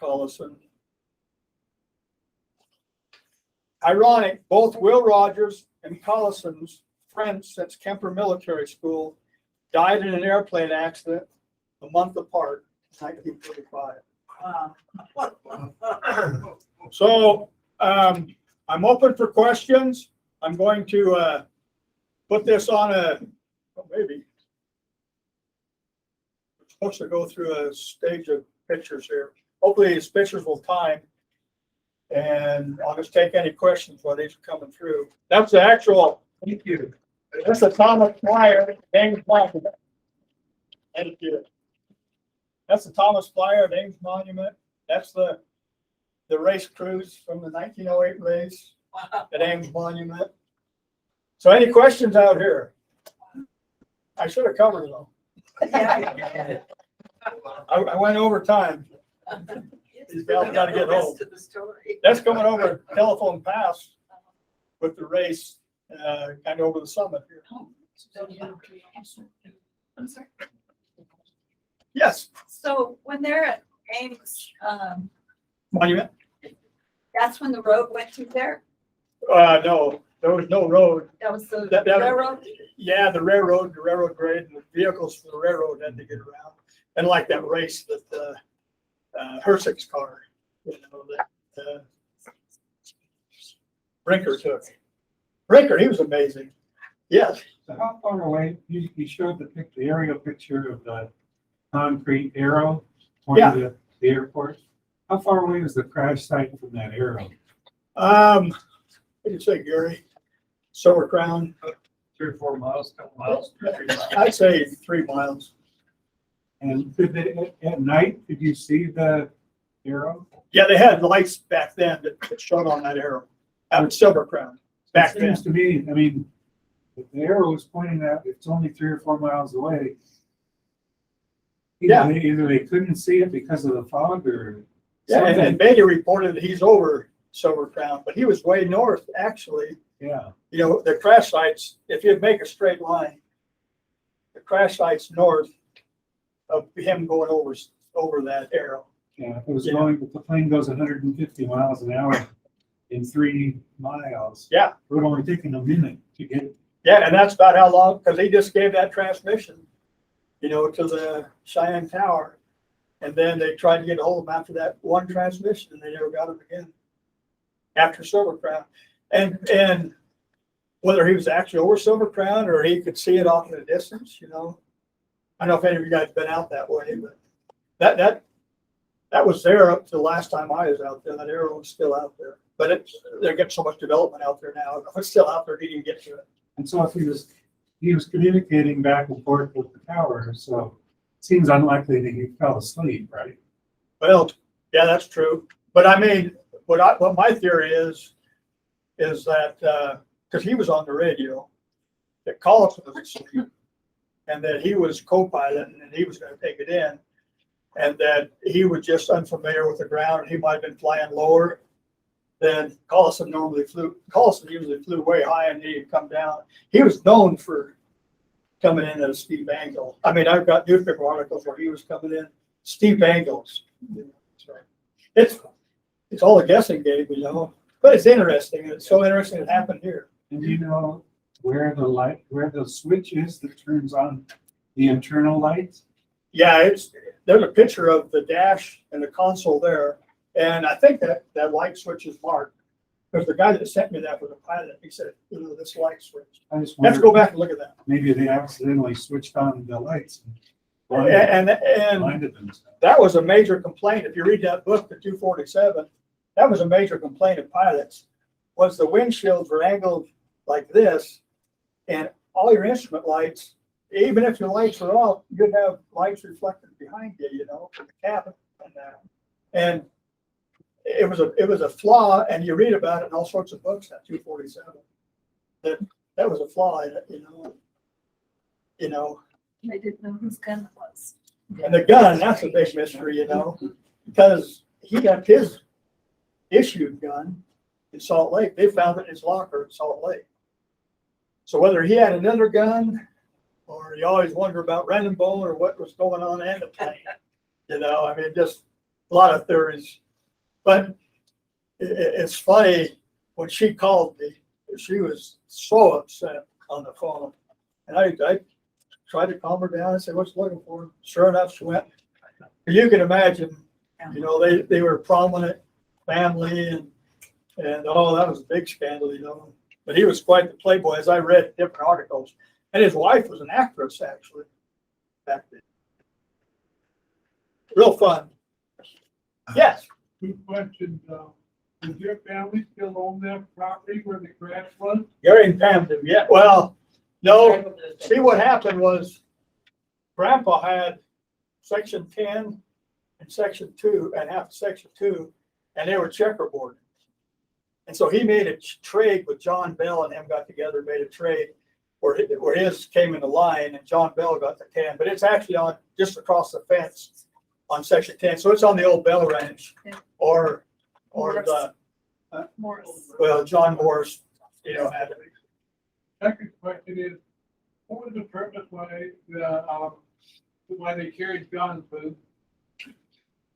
Collison. Ironic, both Will Rogers and Collison's friends since Kemper Military School died in an airplane accident a month apart, 1945. So I'm open for questions. I'm going to put this on maybe. We're supposed to go through a stage of pictures here. Hopefully these pictures will time. And I'll just take any questions while these are coming through. That's the actual, thank you. That's the Thomas Flyer, Ames Monument. Thank you. That's the Thomas Flyer at Ames Monument. That's the race cruise from the 1908 race at Ames Monument. So any questions out here? I should have covered it all. I went over time. These gals got to get home. That's coming over Telephone Pass with the race, kind of over the summit here. I'm sorry. Yes, So when they're at Ames, Monument. that's when the road went through there? No, there was no road. That was the That- railroad? Yeah, the railroad grade, and the vehicles for the railroad had to get around. And like that race that Hersig's car, you know, that Brinker took. Brinker, he was amazing. Yes. So how far away, you showed the aerial picture of the concrete arrow pointing to the airport. How far away is the crash site from that arrow? What did you say, Gary? Silver Crown? 3 or 4 miles, couple miles. 3 miles. I'd say 3 miles. And did they, at night, did you see the arrow? Yeah, they had lights back then that shone on that arrow out at Silver Crown back It then. seems to me, I mean, if the arrow is pointing out, it's only 3 or 4 miles away. Yeah. Either they couldn't see it because of the fog or Yeah, and something. Beatty reported that he's over Silver Crown, but he was way north, actually. Yeah. You know, the crash sites, if you make a straight line, the crash sites north of him going over that arrow. Yeah, if it was Yeah. going, if the plane goes 150 miles an hour in 3 miles. Yeah. It would only taken a minute to get. Yeah, and that's about how long, because he just gave that transmission, to the Cheyenne Tower. And then they tried to get a hold of him after that one transmission, and they never got him again. After Silver Crown. And whether he was actually over Silver Crown or he could see it off in the distance, I don't know if any of you guys have been out that way, but that was there up to the last time I was out there. That arrow was still out there. But they're getting so much development out there now. If it's still out there, he didn't get to it. And so if he was communicating back and forth with the tower, so it seems unlikely that he fell asleep, right? Well, yeah, that's true. But I mean, what my theory is that because he was on the radio, that Collison was asleep, and that he was co-pilot, and he was going to take it in, and that he was just unfamiliar with the ground. He might have been flying lower than Collison normally flew. Collison usually flew way high, and he'd come down. He was known for coming in at a steep angle. I mean, I've got newspaper articles where he was coming in steep angles. So it's all a guessing game, but it's interesting. It's so interesting it happened here. And do you know where the switch is that turns on the internal lights? Yeah, there's a picture of the dash and the console there, and I think that light switch is marked. Because the guy that sent me that was a pilot. He said, this light switch. I just Let's wonder, go back and look at that. maybe they accidentally switched on the lights. And Blinded themselves. that was a major complaint. If you read that book, the 247, that was a major complaint of pilots, was the windshields were angled like this, and all your instrument lights, even if your lights are off, you'd have lights reflected behind you, from the cabin. And it was a flaw, and you read about it in all sorts of books, that 247. That was a flaw in it, I didn't know whose gun it was. And the gun, that's a big mystery, because he got his issued gun in Salt Lake. They found it in his locker in Salt Lake. So whether he had another gun, or you always wonder about Brendan Bone or what was going on in the plane, I mean, just a lot of theories. But it's funny, when she called me, she was so upset on the phone. And I tried to calm her down. I said, what's looking for? Sure enough, she went. You can imagine, they were a prominent family, and that was a big scandal, But he was quite the playboy, as I read different articles. And his wife was an actress, actually, back then. Real fun. Yes. Good question. Does your family still own that property where the crash was? Gary and Pam do, yeah. Well, no. See, what happened was Grandpa had Section 10 and Section 2 and half of Section 2, and they were checkerboard. And so he made a trade with John Bell, and him got together and made a trade where his came in the line, and John Bell got the 10. But it's actually on just across the fence on Section 10. So it's on the old Bell Ranch, or Morris. well, John Morris, had it. Second question is, what was the purpose why they carried guns?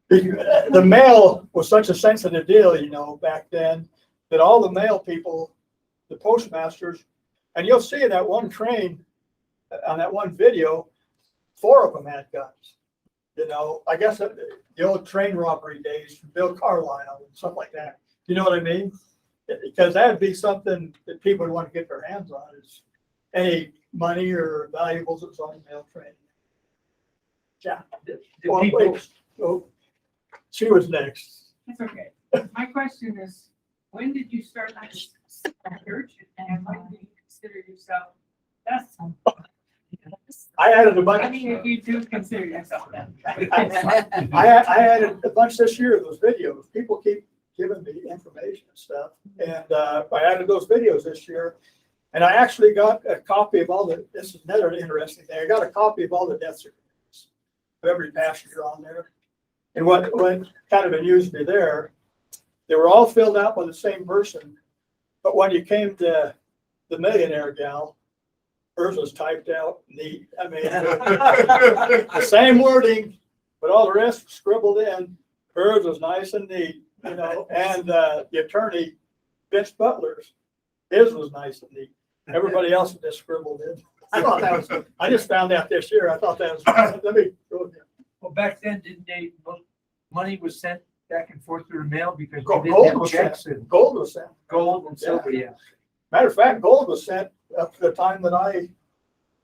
The mail was such a sensitive deal, back then, that all the mail people, the postmasters, and you'll see in that one train, on that one video, 4 of them had guns. I guess the old train robbery days from Bill Carlisle and stuff like that. You know what I mean? Because that'd be something that people would want to get their hands on, is any money or valuables that was on the mail train. Yeah. She was next. That's okay. My question is, when did you start this church, and when do you consider yourself that's? I added a I bunch. mean, if you do consider yourself that. I added a bunch this year of those videos. People keep giving me information and stuff, and I added those videos this year. And I actually got a copy of all the. This is another interesting thing. I got a copy of all the death certificates of every passenger on there. And what kind of amused me there, they were all filled out by the same person, but when you came to the millionaire gal, Hers was typed out neat. I mean, the same wording, but all the rest scribbled in. Hers was nice and neat, you know, and the attorney, Vince Butler's, his was nice and neat. Everybody else just scribbled in. I thought that was, I just found out this year. I thought that was, let me go again. Well, back then, didn't they, money was sent back and forth through the mail because Gold they didn't have was checks sent. and Gold was sent. gold and silver, yeah. Matter of fact, gold was sent up to the time that I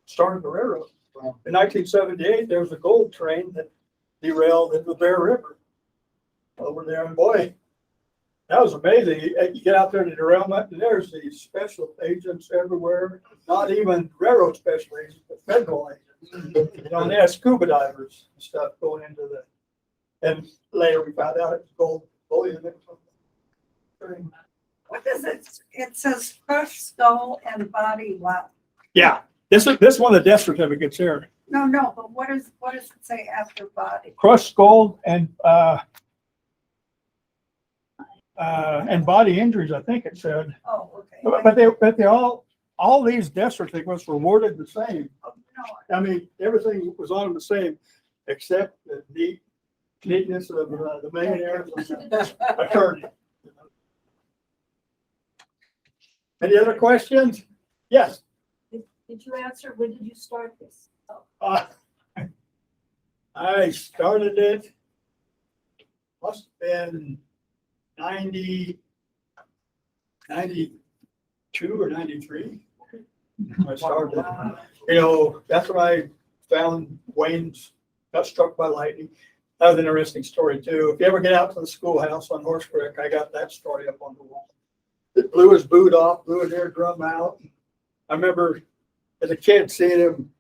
started the railroad. In 1978, there was a gold train that derailed into the Bear River over there. And boy, that was amazing. You get out there to derailment, and there's these special agents everywhere. Not even railroad special agents, but federal agents. You know, and they had scuba divers and stuff going into the. And later we found out it was gold bullion. What is it? It says crushed skull and body what? Yeah, this one of the death certificates here. No, but what does it say after body? Crushed skull and body injuries, I think it said. Oh, okay. But they all these death certificates were awarded the same. Oh, no, I mean, everything was on them the same, except the neatness of the millionaires and the attorney. Any other questions? Yes. Did you answer, when did you start this? I started it, must have been 92 or 93. I started it. You know, that's when I found Wayne's, got struck by lightning. That was an interesting story too. If you ever get out to the schoolhouse on Horse Creek, I got that story up on the wall. It blew his boot off, blew his eardrum out. I remember as a kid seeing him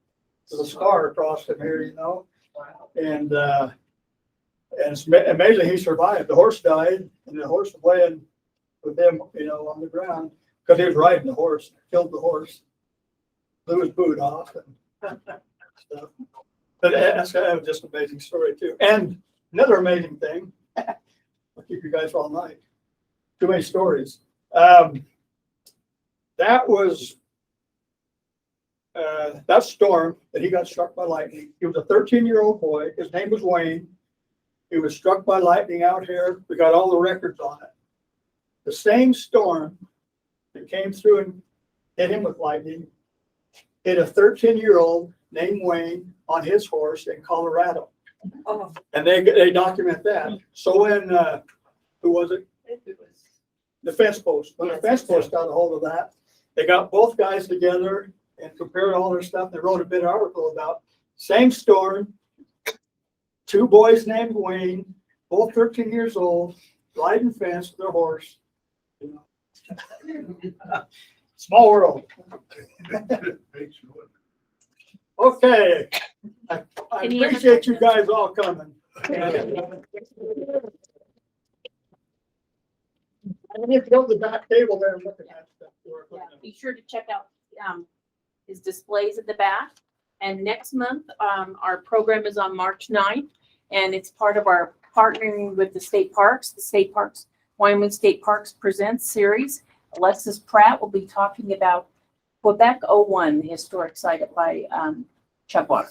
with a scar across him here, you know. And it's amazing he survived. The horse died, and the horse was laying with him, you know, on the ground because he was riding the horse, killed the horse, blew his boot off, and stuff. But that was just an amazing story too. And another amazing thing, I'll keep you guys all night. Too many stories. That was that storm that he got struck by lightning. He was a 13-year-old boy. His name was Wayne. He was struck by lightning out here. We got all the records on it. The same storm that came through and hit him with lightning hit a 13-year-old named Wayne on his horse in Colorado. Oh, And they document that. So when, who was it? The fence post. When the fence post got a hold of that, they got both guys together and compared all their stuff. They wrote a bit article about same storm, two boys named Wayne, both 13 years old, riding fence with their horse. You know. Small world. Okay. I Any other appreciate you guys all coming. I'm gonna go to the back table there and look at that stuff. Yeah, be sure to check out his displays at the back. And next month, our program is on March 9th, and it's part of our partnering with the state parks. The state parks, Wyoming State Parks Presents series. Alexis Pratt will be talking about Quebec 01, the historic site by Chubwater.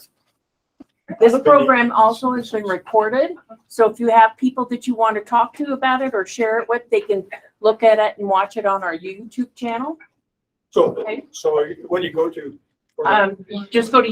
This program also has been recorded, so if you have people that you want to talk to about it or share it with, they can look at it and watch it on our YouTube channel. So, Okay. so what do you go to? Just go to